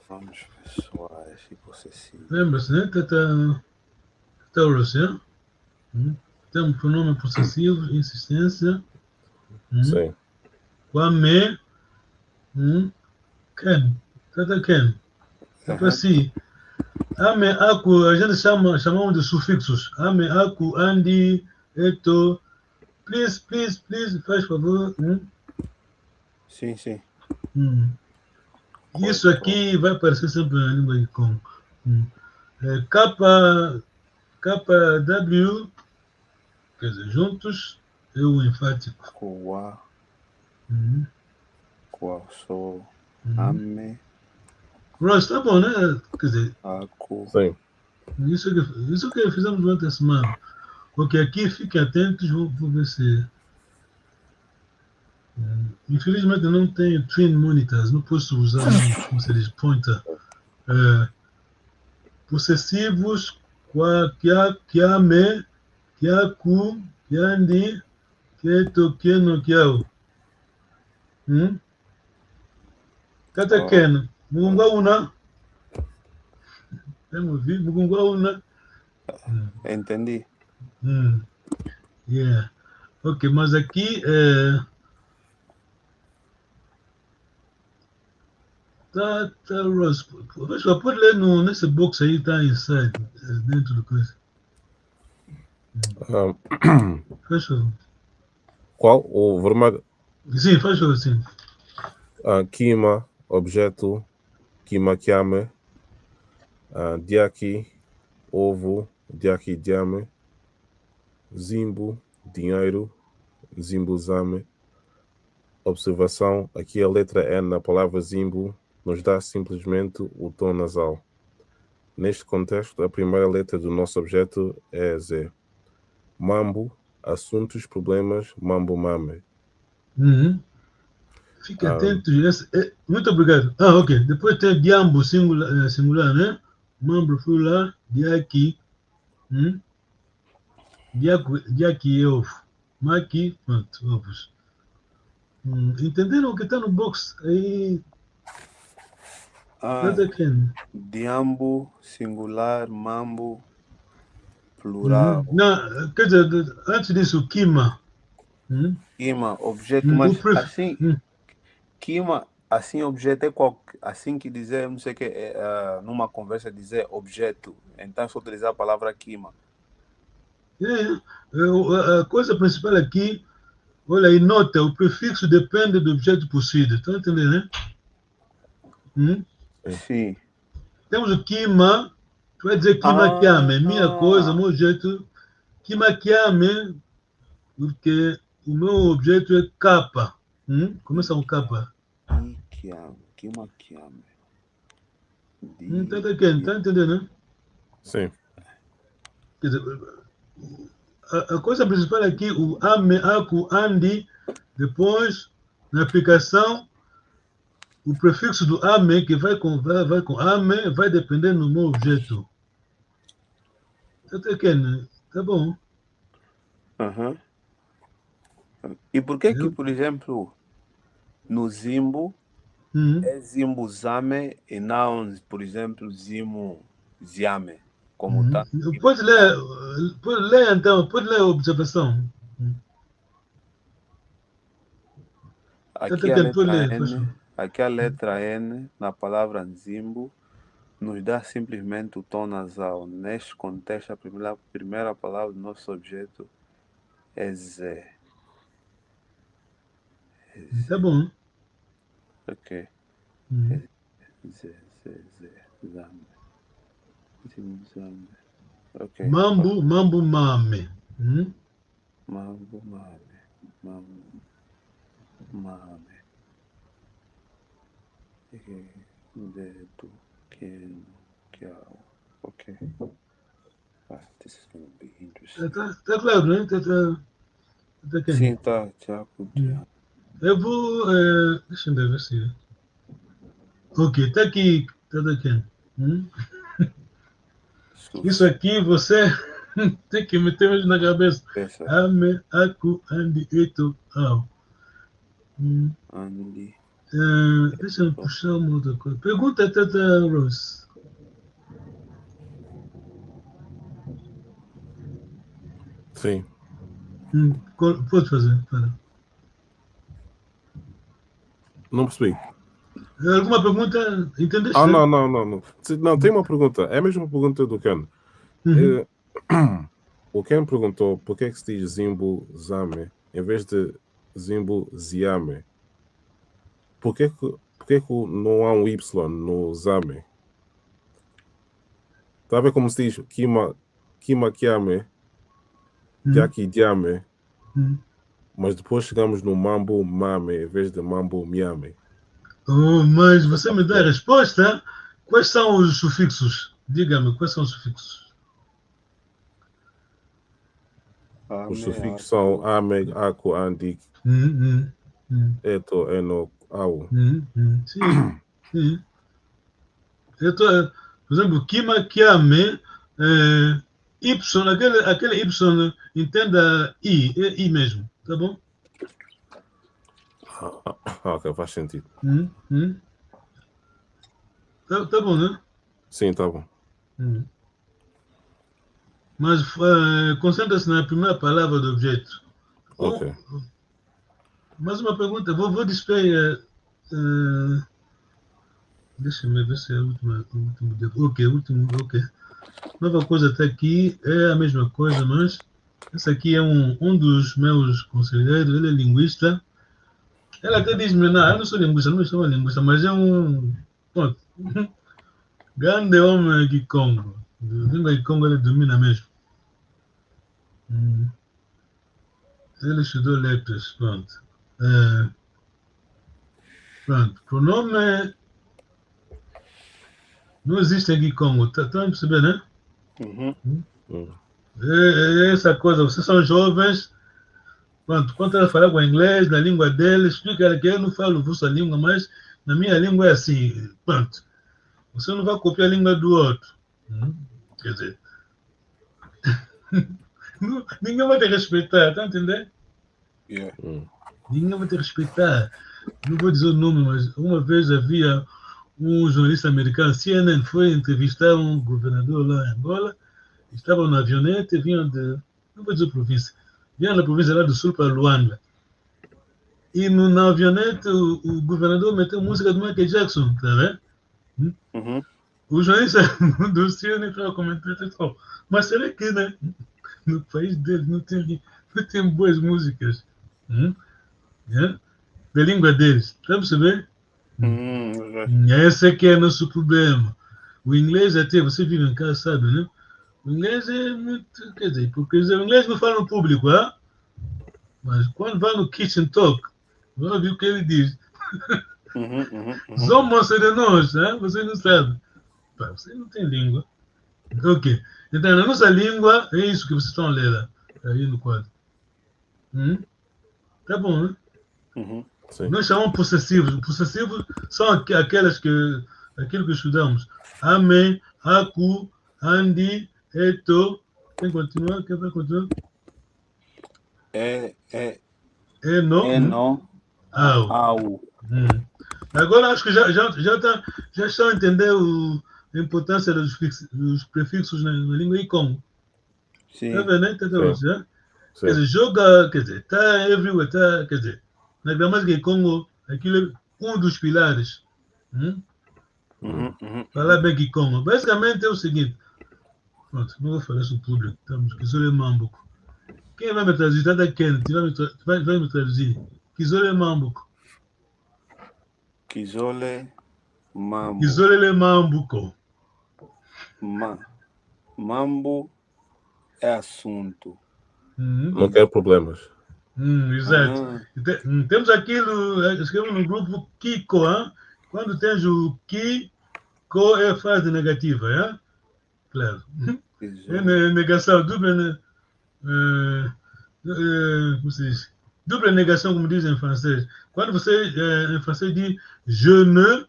Speaker 7: Vamos pessoais e possessivos.
Speaker 6: Lembra-se, né? Taurus, né? Temos pronome possessivo, insistência.
Speaker 8: Sim.
Speaker 6: Kwame. Ken. Tata Ken. Depois sim. Ame, aku, a gente chamamos de sufixos. Ame, aku, andi, eto. Please, faz favor.
Speaker 7: Sim.
Speaker 6: Isso aqui vai aparecer sempre na língua de Congo. KW, quer dizer, juntos, é o enfático.
Speaker 7: Qual sou? Ame.
Speaker 6: Ross, tá bom, né? Quer dizer,
Speaker 8: sim.
Speaker 6: Isso que fizemos durante a semana. Ok, aqui fiquem atentos, vou ver se. Infelizmente não tenho twin monitors, não posso usar, como se diz, pointer. Possessivos, kiame, kiaku, kiandi, kieto, kieno, kiao. Tata Ken, Mugungauna. Vamos ver, Mugungauna.
Speaker 7: Entendi.
Speaker 6: Yeah. Ok, mas aqui tá Ross. Pode ler nesse box aí, tá inside, dentro do coisa. Faz favor.
Speaker 8: Qual? O vermelho?
Speaker 6: Sim, faz favor, sim.
Speaker 8: Kima, objeto, Kima Kiame, Diaki, ovo, Diaki Diame, Zimbo, dinheiro, Zimbuzame. Observação, aqui a letra N na palavra Zimbo nos dá simplesmente o tom nasal. Neste contexto, a primeira letra do nosso objeto é Z. Mambo, assuntos, problemas, mambo mame.
Speaker 6: Fique atento. Muito obrigado. Ok. Depois tem Diambo, singular, né? Mambo, plural, Diaki. Diaki é ovo. Maki, pronto, ovos. Entenderam o que está no box aí?
Speaker 7: Diambo, singular, mambo, plural.
Speaker 6: Não, quer dizer, antes disso, Kima.
Speaker 7: Kima, objeto, mas assim, Kima, assim, objeto é assim que dizer, não sei o que, numa conversa dizer objeto, então é só utilizar a palavra Kima.
Speaker 6: A coisa principal aqui, olha aí, nota, o prefixo depende do objeto possível. Estão entendendo, né?
Speaker 7: Sim.
Speaker 6: Temos o Kima, Tu vai dizer Kimakiame, minha coisa, meu jeito. Kimakiame, porque o meu objeto é capa. Começa com capa.
Speaker 7: Kimakiame.
Speaker 6: Tá entendendo, né?
Speaker 8: Sim.
Speaker 6: Quer dizer, a coisa principal aqui, o ame, aku, andi, depois, na aplicação, o prefixo do ame, que vai com ame, vai depender do meu objeto. Tá bom.
Speaker 7: Uhum. E por que que, por exemplo, no Zimbo, é Zimbo Zame e não, por exemplo, Zimbo Ziame, como tá?
Speaker 6: Pode ler então, pode ler a observação.
Speaker 7: Aqui a letra N, na palavra Zimbo, nos dá simplesmente o tom nasal. Neste contexto, a primeira palavra do nosso objeto é Zé.
Speaker 6: Tá bom.
Speaker 7: Ok. Zé, Zame. Zame. Ok.
Speaker 6: Mambo, mame.
Speaker 7: Mambo, mame. Dedo, pequeno, quiau. Ok. This is going to be interesting.
Speaker 6: Tá claro, né? Tá
Speaker 7: Sim, tá.
Speaker 6: Eu vou. Deixa eu ver se. Ok, tá aqui. Tá aqui. Isso aqui você tem que meter mesmo na cabeça. Ame, aku, andi, eto, au.
Speaker 7: Andi.
Speaker 6: Deixa eu puxar uma outra coisa. Pergunta a Tata Rose.
Speaker 8: Sim.
Speaker 6: Pode fazer, para.
Speaker 8: Não percebi.
Speaker 6: Alguma pergunta? Entendeste?
Speaker 8: Não. Não, tem uma pergunta. É a mesma pergunta do Ken. O Ken perguntou por que é que se diz Zimbo Zame em vez de Zimbo Ziame. Por que não há um Y no Zame? Está a ver como se diz Kimakiame, Diame, mas depois chegamos no Mambo Mame em vez de Mambo Miame.
Speaker 6: Mas você me dá a resposta. Quais são os sufixos? Diga-me, quais são os sufixos?
Speaker 8: Os sufixos são ame, aku, andi, eto, eno, au.
Speaker 6: Sim. Por exemplo, Kimakiame, Y, aquele Y, entenda I, é I mesmo, tá bom?
Speaker 8: Ok, faz sentido.
Speaker 6: Tá bom, né?
Speaker 8: Sim, tá bom.
Speaker 6: Mas concentra-se na primeira palavra do objeto.
Speaker 8: Ok.
Speaker 6: Mais uma pergunta, vou dispor. Deixa-me ver se é o último. Ok. Nova coisa até aqui é a mesma coisa, mas esse aqui é um dos meus conselheiros, ele é linguista. Ele até diz-me, não, eu não sou linguista, não me chamo linguista, mas é um grande homem de Congo. Língua de Congo ele domina mesmo. Ele estudou letras, pronto. Pronto, pronome não existe aqui em Congo, tá a perceber, né? É essa coisa, vocês são jovens, pronto, quando ela falar com inglês, na língua deles, explica que eu não falo vossa língua, mas na minha língua é assim, pronto. Você não vai copiar a língua do outro. Quer dizer, ninguém vai te respeitar, tá entendendo? Ninguém vai te respeitar. Não vou dizer o nome, mas uma vez havia um jornalista americano, CNN, foi entrevistar um governador lá em Angola, estavam na avionete, vinham de, não vou dizer província, vinham da província lá do sul para Luanda. E na avionete o governador meteu música do Michael Jackson, tá vendo? O jornalista do CNN estava comentando, mas será que no país dele não tem boas músicas? Da língua deles, tá percebendo? Esse aqui é nosso problema. O inglês até, você vive em casa, sabe, né? O inglês é muito, quer dizer, porque o inglês não fala no público, hein? Mas quando vai no kitchen talk, vai ouvir o que ele diz. Somos de nós, né? Você não sabe. Pá, você não tem língua. Ok. Então, na nossa língua, é isso que vocês estão a ler aí no quadro. Tá bom, né?
Speaker 8: Sim.
Speaker 6: Nós chamamos possessivos. Possessivos são aquilo que estudamos. Ame, aku, andi, eto. Quem continua? Quem vai continuar?
Speaker 7: No,
Speaker 6: au. Agora acho que já estão a entender a importância dos prefixos na língua e como.
Speaker 7: Sim.
Speaker 6: Tá vendo, né? Tá vendo, né?
Speaker 8: Sim.
Speaker 6: Quer dizer, joga, quer dizer, tá everywhere, tá, quer dizer, na gramática em Congo, aquilo é um dos pilares. Falar bem que Congo. Basicamente é o seguinte. Pronto, não vou falar sobre o público, estamos Kizole Mambuco. Quem vai me traduzir? Tá da Kennedy, vai me traduzir. Kizole Mambuco.
Speaker 7: Kizole Mambo.
Speaker 6: Kizole Mambuco.
Speaker 7: Mambo é assunto.
Speaker 8: Não quero problemas.
Speaker 6: Exato. Temos aquilo, escrevemos no grupo Kiko, hein? Quando tens o Kiko é frase negativa, hein? Claro. É negação, dupla, como se diz? Dupla negação, como dizem em francês. Quando você, em francês, diz je ne,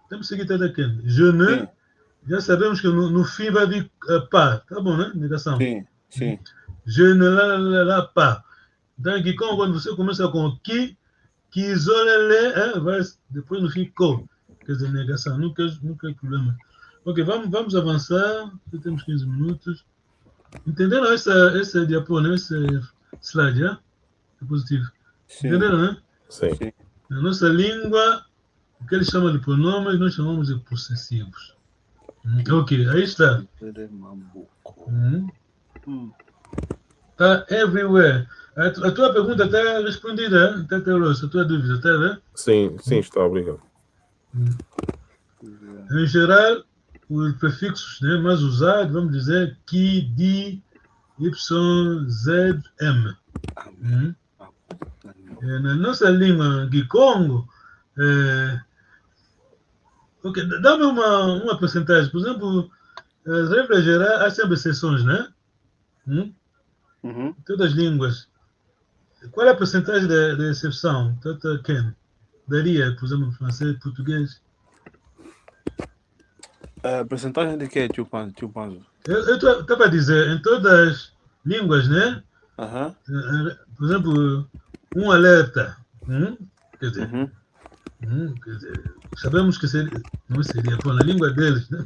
Speaker 6: temos que seguir até daqui. Je ne, já sabemos que no fim vai vir pas, tá bom, né? Negação.
Speaker 7: Sim.
Speaker 6: Je ne la pas. Então, aqui, quando você começa com qui isole, vai depois no fim co. Quer dizer, negação, nunca é problema. Ok, vamos avançar. Já temos 15 minutos. Entenderam essa diapo, né? Esse slide, é? É positivo.
Speaker 7: Sim.
Speaker 6: Entenderam, né?
Speaker 8: Sim.
Speaker 6: Na nossa língua, o que eles chamam de pronomes, nós chamamos de possessivos. Ok, aí está. Está everywhere. A tua pergunta está respondida, hein? Está Rosa, a tua dúvida, está vendo?
Speaker 8: Sim, está, obrigado.
Speaker 6: Em geral, os prefixos, né, mais usados, vamos dizer, ki, di, y, z, m. Na nossa língua, Kikongo, ok, dá-me uma porcentagem. Por exemplo, as regras gerais, há sempre exceções, né? Todas as línguas. Qual é a porcentagem da exceção? Quem daria, por exemplo, francês, português?
Speaker 7: Porcentagem de quê, tio Panzo?
Speaker 6: Eu estava a dizer, em todas as línguas, né? Por exemplo, um alerta. Quer dizer, sabemos que não seria, pô, na língua deles, né?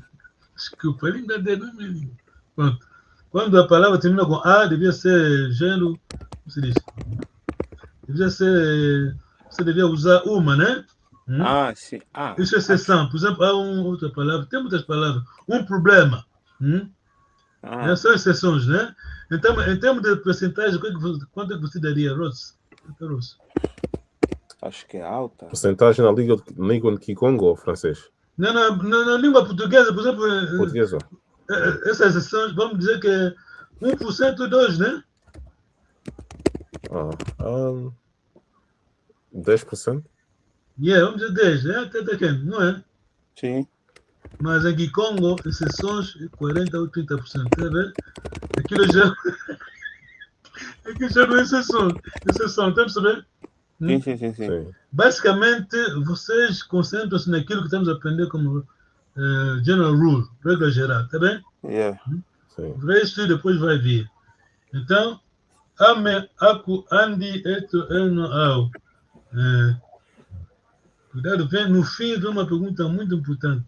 Speaker 6: Desculpa, a língua deles não é minha língua. Pronto. Quando a palavra termina com A, devia ser gênero, como se diz? Devia ser, você devia usar uma, né?
Speaker 7: Sim.
Speaker 6: Isso é exceção. Por exemplo, há outra palavra, tem muitas palavras. Um problema. São exceções, né? Então, em termos de porcentagem, quanto é que você daria, Ross?
Speaker 7: Acho que é alta.
Speaker 8: Porcentagem na língua de Kikongo ou francês?
Speaker 6: Não, na língua portuguesa, por exemplo.
Speaker 8: Portuguesa.
Speaker 6: Essas exceções, vamos dizer que é 1% ou 2%, né?
Speaker 8: 10%?
Speaker 6: Vamos dizer 10%, né? Até quem, não é?
Speaker 7: Sim.
Speaker 6: Mas aqui em Congo, exceções, 40% ou 30%, tá vendo? Aquilo já não é exceção, tá percebendo?
Speaker 8: Sim.
Speaker 6: Basicamente, vocês concentram-se naquilo que estamos a aprender como general rule, regra geral, tá bem?
Speaker 8: Sim.
Speaker 6: O resto depois vai vir. Então, ame, aku, andi, eto, eno, au. Cuidado, vem no fim, vem uma pergunta muito importante.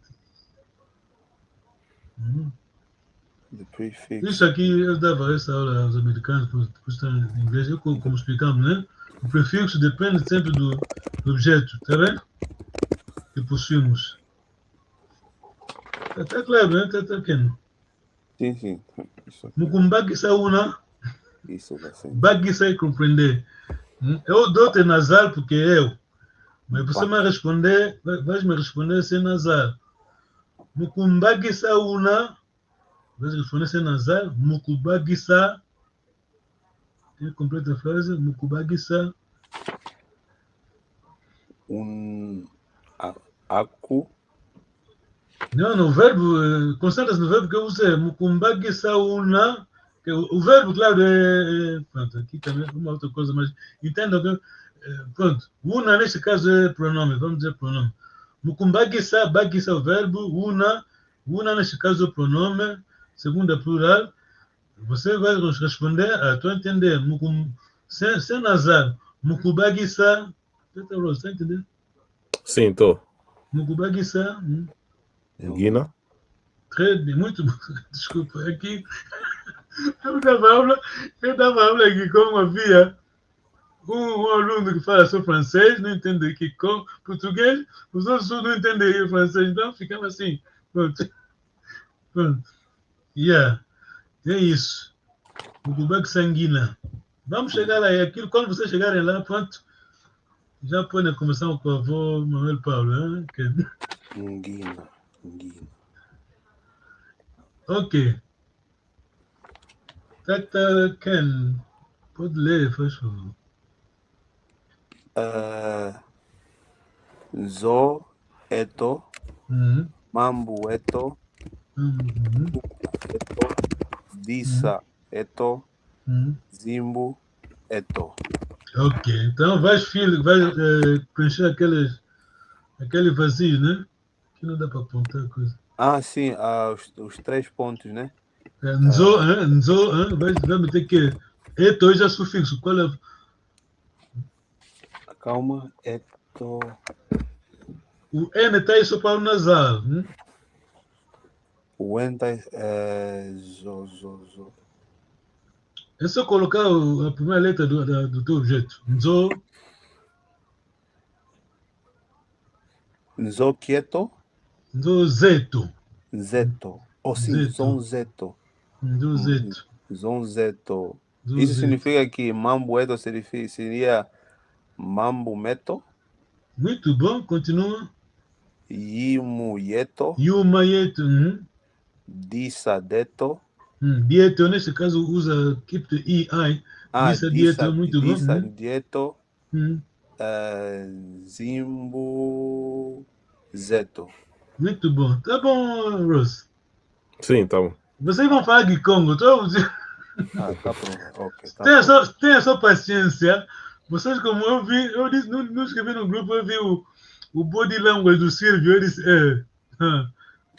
Speaker 6: Isso aqui, eu dava essa aula aos americanos, por estar em inglês, como explicamos, né? O prefixo depende sempre do objeto, tá bem? Que possuímos. Está claro, né? Está pequeno.
Speaker 7: Sim.
Speaker 6: Mukumbagi sauna.
Speaker 7: Isso vai ser.
Speaker 6: Bagi sai compreender. Eu dou-te nasal porque é eu. Mas você vai me responder sem nasal. Mukumbagisa una. Veja que fonese nasal. Mukubagisa. Ele completa a frase. Mukubagisa.
Speaker 7: Aku.
Speaker 6: Não, no verbo. Concentra-se no verbo que eu usei. Mukumbagisa una. O verbo, claro, pronto, aqui também uma outra coisa, mas entenda que, pronto, una neste caso é pronome, vamos dizer pronome. Mukumbagisa, bagisa é o verbo, una neste caso é o pronome, segunda plural. Você vai responder, estou a entender, sem nasal, mukubagisa, está a entender?
Speaker 8: Sim, estou.
Speaker 6: Mukubagisa.
Speaker 8: Guina?
Speaker 6: Muito, desculpa, aqui. Eu dava aula aqui como havia um aluno que fala só francês, não entende aqui com português, os outros não entendem francês, então ficava assim. Pronto. Yeah. É isso. O Quebec sanguina. Vamos chegar aí. Aquilo, quando vocês chegarem lá, pronto, já podem começar com o avô Manuel Paulo. Hein?
Speaker 7: Nguina.
Speaker 6: Ok. Tata Ken, pode ler, faz favor.
Speaker 7: Zo eto, mambu eto, eto, disa eto, zimbu eto.
Speaker 6: Ok, então vai preencher aquele vazio, né? Que não dá para apontar coisa.
Speaker 7: Ah, sim, os 3 pontos, né?
Speaker 6: Nzo, vai meter que eto já sufixo. Qual é?
Speaker 7: Calma, eto.
Speaker 6: O N está aí só para o nasal.
Speaker 7: O N está zo.
Speaker 6: É só colocar a primeira letra do teu objeto. Nzo.
Speaker 7: Nzo quieto.
Speaker 6: Nzo zeto.
Speaker 7: Zeto. Oh, sim, zonzeto.
Speaker 6: Nzo
Speaker 7: zeto. Isso significa que mambo eto seria mambo meto.
Speaker 6: Muito bom, continua.
Speaker 7: Yimu yeto.
Speaker 6: Yuma yeto.
Speaker 7: Disa deto.
Speaker 6: Dieto, neste caso, usa keep the EI. Disa dieto, muito bom.
Speaker 7: Disa dieto. Zimbu zeto.
Speaker 6: Muito bom. Tá bom, Rose?
Speaker 8: Sim, tá bom.
Speaker 6: Vocês vão falar de Congo, tá bom?
Speaker 7: Tá bom. Okay,
Speaker 6: tenha só paciência. Vocês, como eu disse, não escrevi no grupo, eu vi o body language do Silvio, eu disse,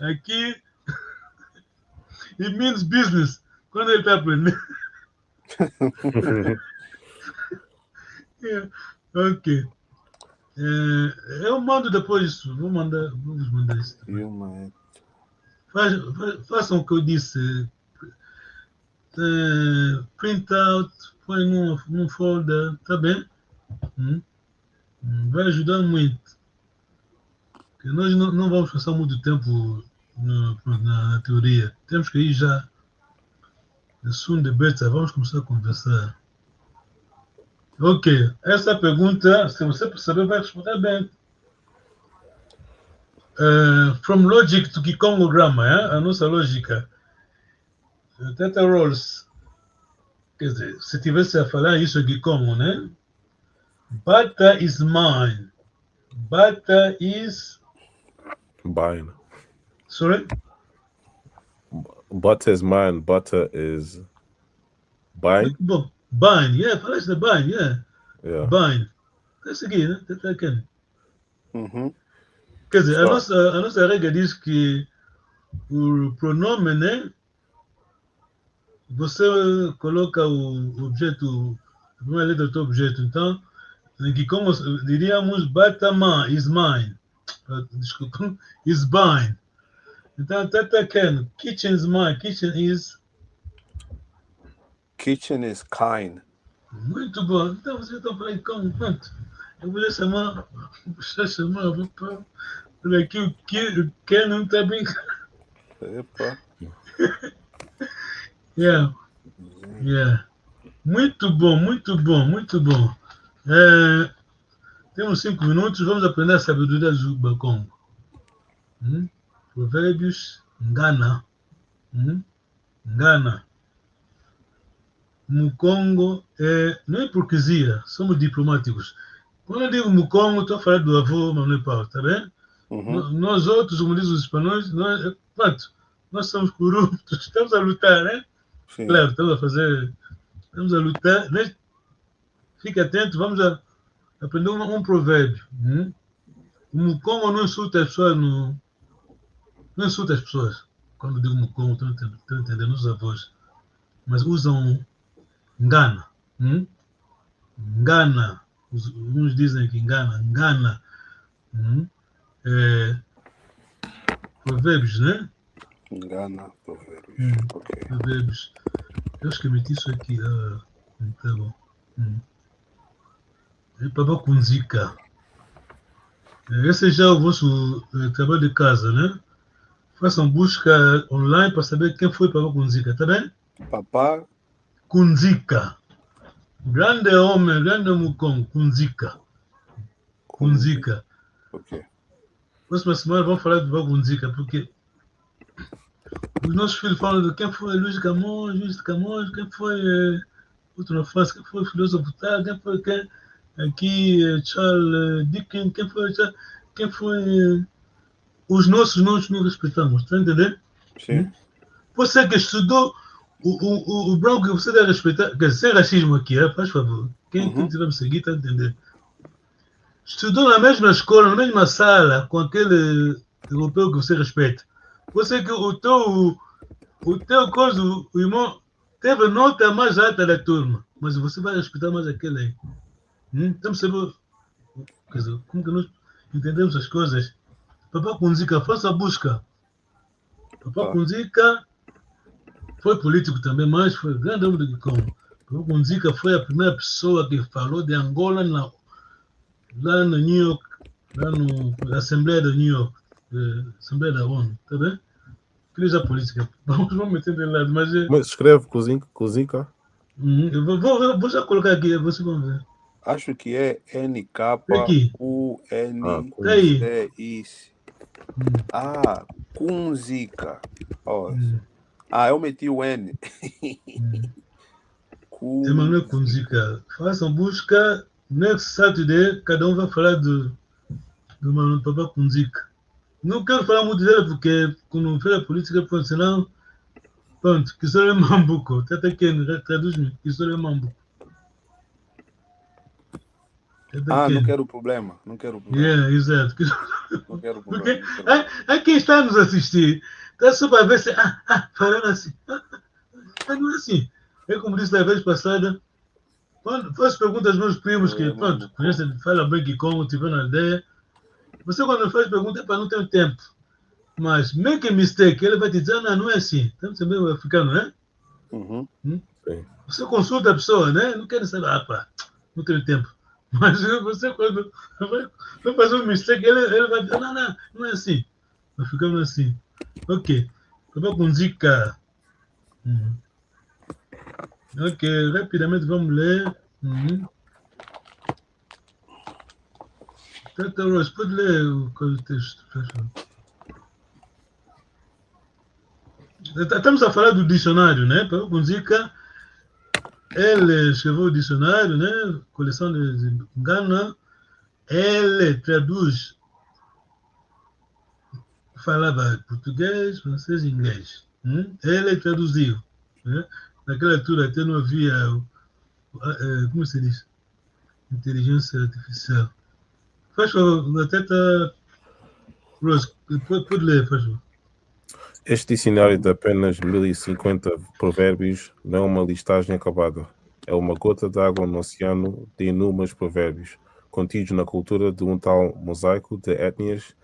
Speaker 6: aqui, it means business, quando ele está aprendendo. Ok. Eu mando depois isso, vamos mandar isso. Façam o que eu disse. Print out, põe num folder, tá bem? Vai ajudar muito. Porque nós não vamos passar muito tempo na teoria. Temos que ir já. Soon the better, vamos começar a conversar. Ok, essa pergunta, se você perceber, vai responder bem. From logic to Kikongo grammar, a nossa lógica. Teta Rolls, quer dizer, se tivesse a falar isso aqui como, né? Butter is mine. Butter is...
Speaker 8: Mine.
Speaker 6: Sorry?
Speaker 8: Butter is mine. Butter is... Bine?
Speaker 6: Bine, yeah, falaste de bine, yeah. Bine. É isso aqui, né? Teta Ken. Quer dizer, a nossa regra diz que o pronome, né? Você coloca o objeto, a primeira letra do teu objeto. Então, aqui como diríamos, Batman is mine. Desculpa, is mine. Então, Tata Ken, kitchen is mine. Kitchen is
Speaker 7: kind.
Speaker 6: Muito bom. Então, vocês estão falando como? Pronto. Eu vou chamar por aqui o Ken não está bem.
Speaker 7: Epa.
Speaker 6: Yeah. Muito bom. Temos 5 minutos, vamos aprender a sabedoria do Bakongo. Provérbios Ngana. Ngana. Mukongo não é hipocrisia, somos diplomáticos. Quando eu digo Mukongo, estou a falar do avô Manuel Paulo, tá bem? Nós outros, como dizem os espanhóis, nós somos corruptos, estamos a lutar, né?
Speaker 7: Sim.
Speaker 6: Claro, estamos a lutar. Né? Fique atento, vamos aprender um provérbio. O Mukongo não insulta as pessoas, não insulta as pessoas. Quando eu digo Mukongo, estou entendendo os avós. Mas usam Ngana. Ngana. Uns dizem que engana. Provérbios, né?
Speaker 7: Engana, provérbios. Ok.
Speaker 6: Provérbios. Eu acho que eu meti isso aqui. Tá bom. É para Kunzika. Esse já é o vosso trabalho de casa, né? Façam busca online para saber quem foi Papa Kunzika, tá bem?
Speaker 7: Papá
Speaker 6: Kunzika. Grande homem, grande Mukongo, Kunzika. Kunzika.
Speaker 7: Ok.
Speaker 6: Próxima semana vamos falar do Papa Kunzika, porque os nossos filhos falam de quem foi Luís de Camões, quem foi outro na França, quem foi o filósofo tal, quem foi aqui Charles Dickens, quem foi os nossos nomes não respeitamos, está a entender?
Speaker 7: Sim.
Speaker 6: Você que estudou o branco que você deve respeitar, quer dizer, sem racismo aqui, faz favor. Quem tiver me seguir está a entender. Estudou na mesma escola, na mesma sala, com aquele europeu que você respeita. Você que o teu coisa, o irmão, teve nota mais alta da turma, mas você vai respeitar mais aquele aí. Estamos sabendo, quer dizer, como que nós entendemos as coisas? Papa Kunzika, faça a busca. Papa Kunzika foi político também, mas foi grande homem de Congo. Papa Kunzika foi a primeira pessoa que falou de Angola lá no New York, lá na Assembleia de New York, Assembleia da ONU, tá bem? Crise política. Vamos meter de lado, mas
Speaker 8: escreve Kunzika.
Speaker 6: Vou já colocar aqui, vocês vão ver.
Speaker 7: Acho que é NKUNZIC. Kunzika. Eu meti o N.
Speaker 6: Emmanuel Kunzika. Façam busca. Next Saturday, cada vai falar do Manuel Papa Kunzika. Não quero falar muito dele, porque quando fez a política, senão, pronto, que sou Mambuco. Até quem traduz-me, que sou Mambuco.
Speaker 7: Não quero problema.
Speaker 6: Exato.
Speaker 7: Não quero problema.
Speaker 6: Porque quem está a nos assistir, está só para ver se. Falando assim. Não é assim. É como disse da vez passada, quando faz perguntas aos meus primos, que pronto, conhecem, fala bem que como, tiver na ideia. Você quando faz pergunta é para não ter tempo. Mas make a mistake, ele vai te dizer, não é assim. Estamos também o africano, né? Você consulta a pessoa, né? Não quer saber, não tenho tempo. Mas você quando vai fazer um mistake, ele vai dizer, não é assim. Vai ficando assim. Ok. Acabou com Zika. Ok, rapidamente vamos ler. Tata Rose, pode ler o texto, por favor. Estamos a falar do dicionário, né? Para o Zika, ele escreveu o dicionário, né? Coleção de Ngana. Ele traduz, falava português, francês e inglês. Ele traduziu. Né? Naquela altura até não havia, como se diz? Inteligência artificial. Faz favor, Tata Rose, pode ler, faz favor.
Speaker 8: Este dicionário de apenas 1050 provérbios não é uma listagem acabada. É uma gota d'água no oceano de inúmeros provérbios, contidos na cultura de um tal mosaico de etnias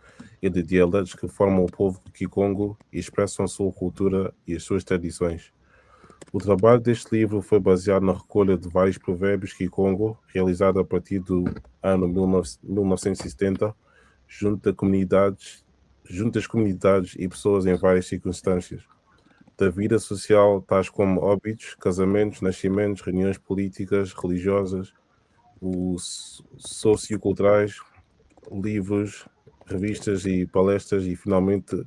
Speaker 8: e de dialetos que formam o povo Kikongo e expressam a sua cultura e as suas tradições. O trabalho deste livro foi baseado na recolha de vários provérbios Kikongo, realizado a partir do ano 1970, junto às comunidades e pessoas em várias circunstâncias da vida social, tais como óbitos, casamentos, nascimentos, reuniões políticas, religiosas, socioculturais, livros, revistas e palestras e, finalmente,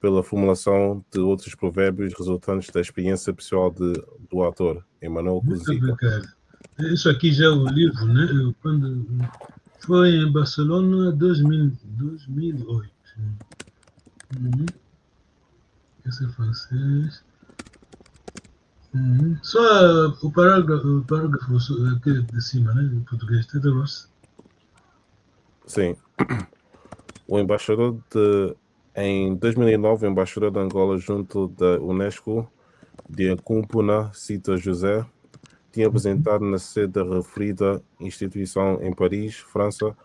Speaker 8: pela formulação de outros provérbios resultantes da experiência pessoal do autor, Emmanuel
Speaker 6: Muito
Speaker 8: Kuzica.
Speaker 6: obrigado. Isso aqui já é o livro, né? Quando foi em Barcelona, 2008. Esse é francês. Só o parágrafo aqui de cima, né? Em português, Tedros.
Speaker 8: Sim. O embaixador em 2009, o embaixador de Angola junto da Unesco de Acumpuna, Cita José, tinha apresentado na sede da referida instituição em Paris, França,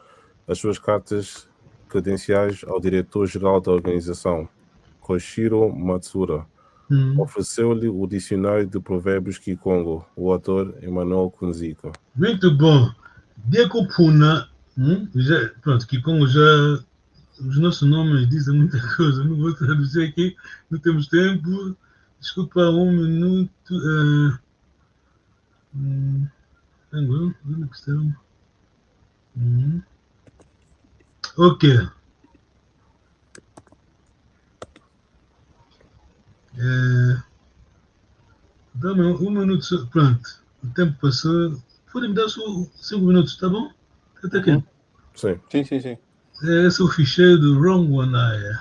Speaker 8: as suas cartas credenciais ao diretor-geral da organização, Koshiro Matsura. Ofereceu-lhe o dicionário de provérbios Kikongo, o autor Emmanuel Kuzica.
Speaker 6: Muito bom. De Acumpuna, pronto, Kikongo já... Os nossos nomes dizem muita coisa. Não vou traduzir aqui, não temos tempo. Desculpa, 1 minuto. Agora, onde que estamos? Ok. Dá-me 1 minuto só. Pronto. O tempo passou. Podem me dar só 5 minutos, tá bom? Até aqui.
Speaker 8: Sim.
Speaker 7: Sim.
Speaker 6: Esse é o ficheiro do Wrong One Eye.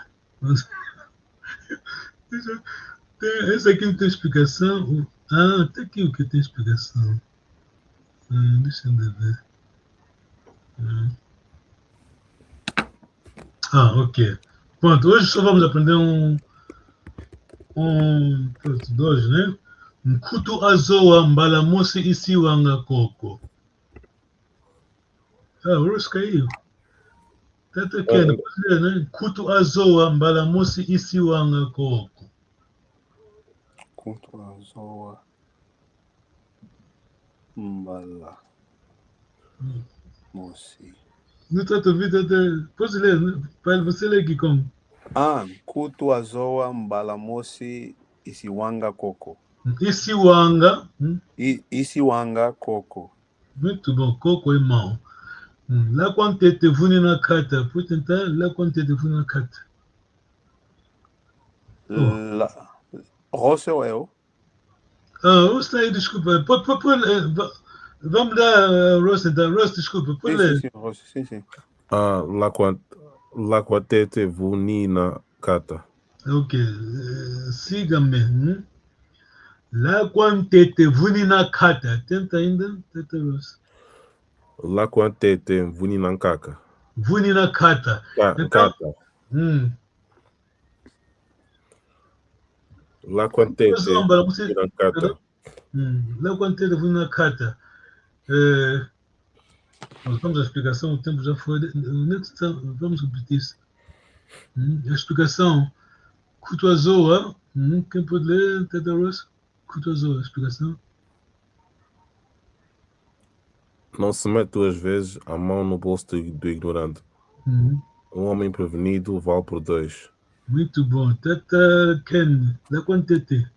Speaker 6: Esse aqui não tem explicação. Até aqui o que tem explicação. Deixa eu ver. Ok. Pronto, hoje só vamos aprender dois, né? Nkutu azoa mbalamosi isiwanga koko. O Ross caiu. Tata Ken, né? Kutu azoa mbalamosi isiwanga koko.
Speaker 7: Kutu azoa mbala mosi.
Speaker 6: Não está te ouvindo? Pode ler, né? Para você ler aqui como?
Speaker 7: Kutu azoa mbalamosi isiwanga koko.
Speaker 6: Isiwanga.
Speaker 7: Isiwanga koko.
Speaker 6: Muito bom, coco é mau. Lá quando te vune na carta, pode tentar lá quando te vune na carta.
Speaker 7: Rosso ou eu?
Speaker 6: Ross tá aí, desculpa. Vamos dar Ross, então. Ross, desculpa. Pode ler.
Speaker 7: Sim, Rosso, sim.
Speaker 8: Lá quando te vune na carta.
Speaker 6: Ok. Siga-me. Lá quando te vune na carta. Tenta ainda, tenta Ross.
Speaker 8: Lá quando te vune na caca.
Speaker 6: Vune na carta.
Speaker 8: Carta. Lá quando te vune na carta.
Speaker 6: Lá quando te vune na carta. Nós vamos à explicação, o tempo já foi. Vamos repetir isso. A explicação. Kutuazoa. Quem pode ler? Teta Ross? Kutuazoa, a explicação.
Speaker 8: Não se mete 2 vezes a mão no bolso do ignorante. Um homem prevenido vale por 2.
Speaker 6: Muito bom. Teta Ken, lá quando tete.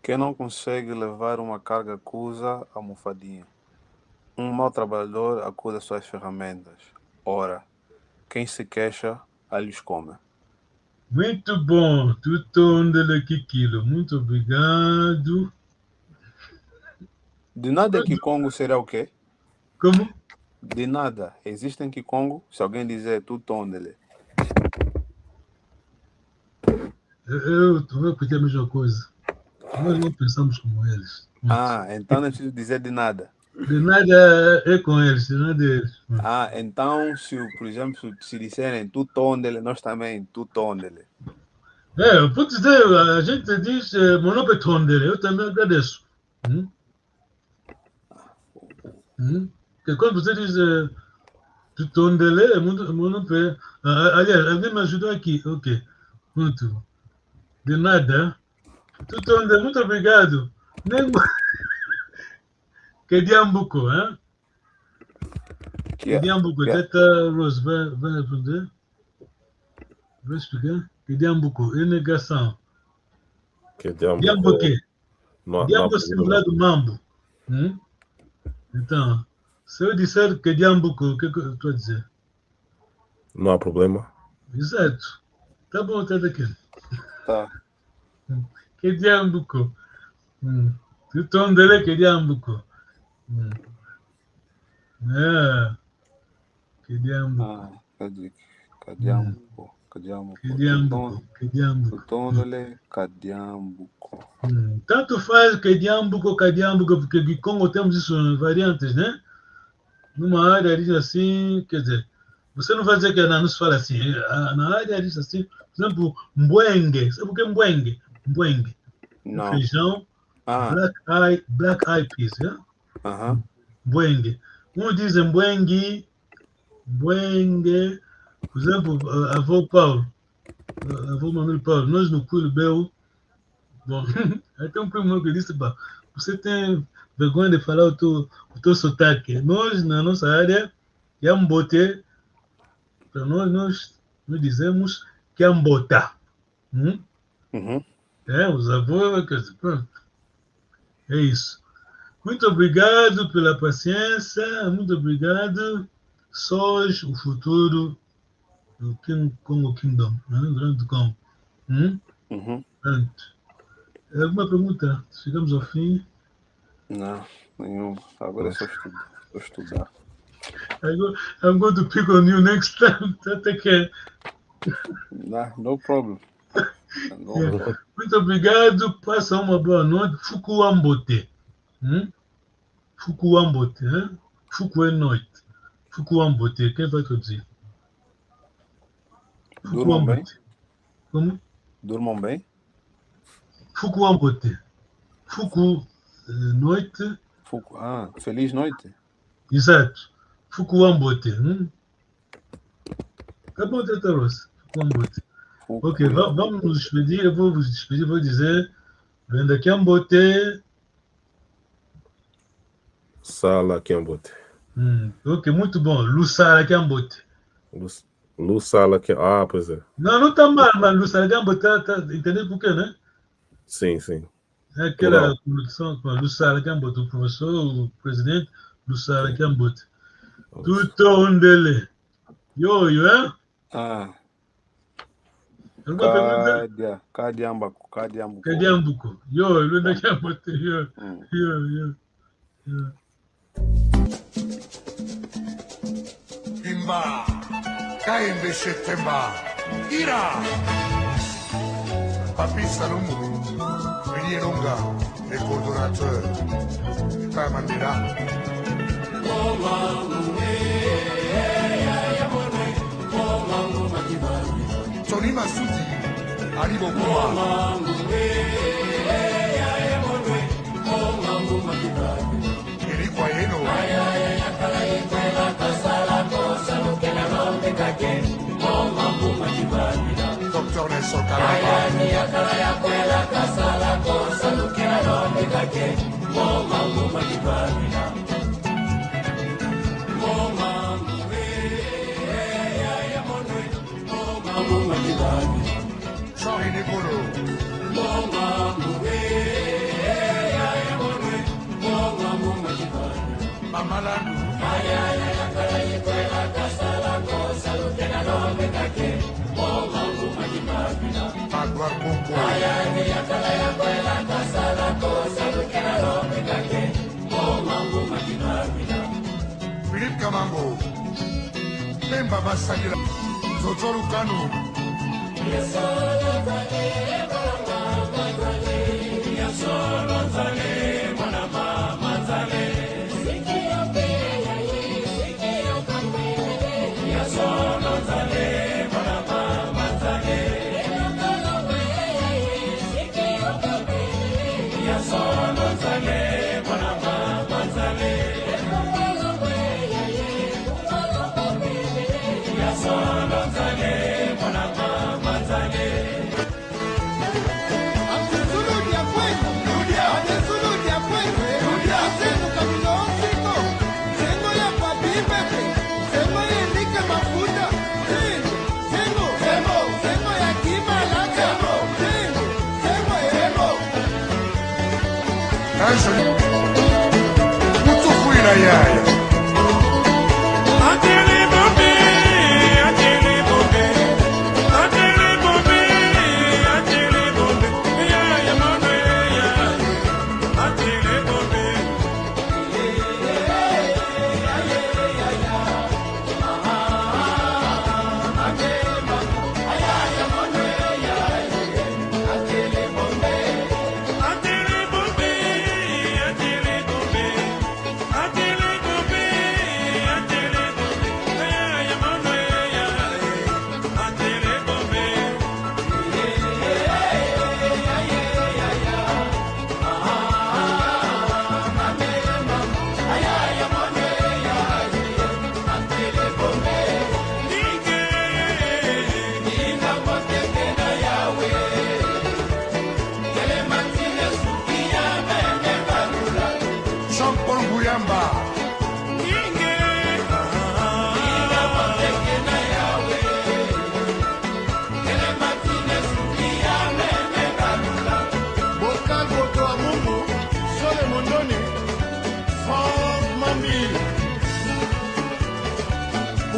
Speaker 7: Quem não consegue levar uma carga acusa a almofadinha. Um mau trabalhador acusa suas ferramentas. Ora, quem se queixa, alhos come.
Speaker 6: Muito bom. Tutondele Kikilo. Muito obrigado.
Speaker 7: De nada Kikongo será o quê?
Speaker 6: Como?
Speaker 7: De nada. Existe em Kikongo? Se alguém dizer tutondele.
Speaker 6: Eu vou repetir a mesma coisa. Nós não pensamos como eles.
Speaker 7: Então não preciso dizer de nada.
Speaker 6: De nada é com eles, de nada é eles.
Speaker 7: Então, por exemplo, se disserem tutondele, nós também tutondele.
Speaker 6: Eu vou dizer, a gente diz monopetondele, eu também agradeço. Porque quando você diz tutondele, é monopé. Aliás, alguém me ajudou aqui. Ok. Muito. De nada. Tutondele, muito obrigado. Kediambuco, hein? Kediambuco, Teta Rose, vai responder? Vai explicar? Kediambuco, é negação. Kediambuco. Diambo é singular do mambo. Então, se eu disser Kediambuco, o que eu estou a dizer?
Speaker 8: Não há problema.
Speaker 6: Exato. Tá bom, Teta aqui.
Speaker 7: Tá.
Speaker 6: Kediambuko. Tu tondele Kediambuko. É. Kediambuko.
Speaker 7: Kadiambuko.
Speaker 6: Kediambuko.
Speaker 7: Tutondole Kadiambuko.
Speaker 6: Tanto faz Kediambuko, porque em Congo temos isso em variantes, né? Numa área diz assim, quer dizer, você não vai dizer que não se fala assim. Na área diz assim, por exemplo, Mbwenge. Sabe o que é Mbwenge? Mbwenge.
Speaker 7: Não.
Speaker 6: Feijão, black eye peas, né? Mbwenge. Um diz Mbwenge, por exemplo, avô Paulo, avô Manuel Paulo, nós no Cuilubeu, bom, até um primo meu que disse, você tem vergonha de falar o teu sotaque. Nós, na nossa área, Yambote, para nós dizemos que Yambota. É, os avós, pronto. É isso. Muito obrigado pela paciência, muito obrigado. Sois o futuro do Congo Kingdom, né? Grande Congo. Pronto. Alguma pergunta? Chegamos ao fim.
Speaker 7: Não, nenhuma. Agora é só estudar.
Speaker 6: I'm going to pick on you next time. Take care.
Speaker 7: No problem.
Speaker 6: Muito obrigado. Passa uma boa noite. Fukuambote. Fukuambote. Fuku é noite. Fukuambote. Quem vai traduzir?
Speaker 7: Durmam bem?
Speaker 6: Como?
Speaker 7: Durmam bem?
Speaker 6: Fukuambote. Fuku, noite.
Speaker 7: Feliz noite.
Speaker 6: Exato. Fukuambote. Tá bom, Teta Rosa. Fukuambote. Ok, vamos nos despedir. Eu vou vos despedir, vou dizer. Venda Kiambote.
Speaker 8: Sala Kiambote.
Speaker 6: Ok, muito bom. Lusala Kiambote.
Speaker 8: Lusala Kiambote. Pois é.
Speaker 6: Não está mal, mas Lusala Kiambote, tá entendendo por quê, né?
Speaker 8: Sim.
Speaker 6: É aquela conexão com a Lusala Kiambote, o professor, o presidente Lusala Kiambote. Tudo ondele. Yo, hein? Kadiambuko. Yo, Lunda Kiambote. Yo.
Speaker 10: Timba, Kaimbe Shetemba, Ira, Papi Salomon, Villenonga, le coordonnateur, Père Mandela. Tony Masudi, Ali Bokuma. Eric Wayeno. Dr. Nelson Kalaba. Sorry, Nicolo. Mamalandu. Agora Congo. Philippe Kamango. Lemba Basagira. Zozoru Kanu. Mutukuina yaya. Atele bombe.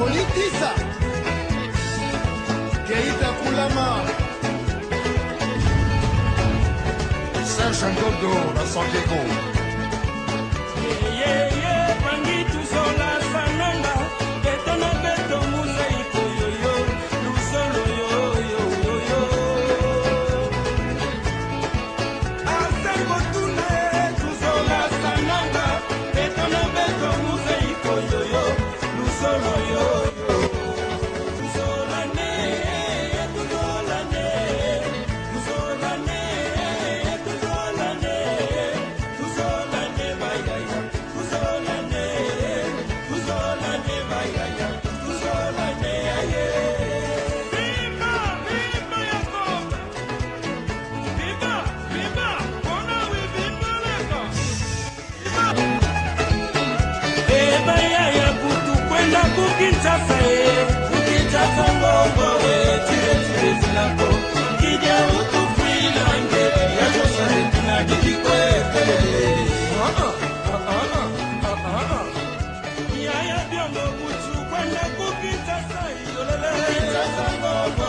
Speaker 10: Politisa Keita Kulama Serge Ndodo na San Diego
Speaker 1: Pangitu sola sananga Betona beto musaiko yoyo Lusolo yoyo yoyo Asengo tune Tusola sananga Betona beto musaiko yoyo Lusolo yoyo Tusolane Tusolane Tusolane Tusolane Tusolane bayaya Tusolane Tusolane bayaya Tusolane aye Viva Viva Jacob Viva Viva Bona we viva leko bayaya kutu kwenda kukinchasa kukinchasa ngongo tire tire zinako kija utukwila nge ya josare tunajikwepe Yaya biongo kutu kwenda kukinchasa yolele kukinchasa ngongo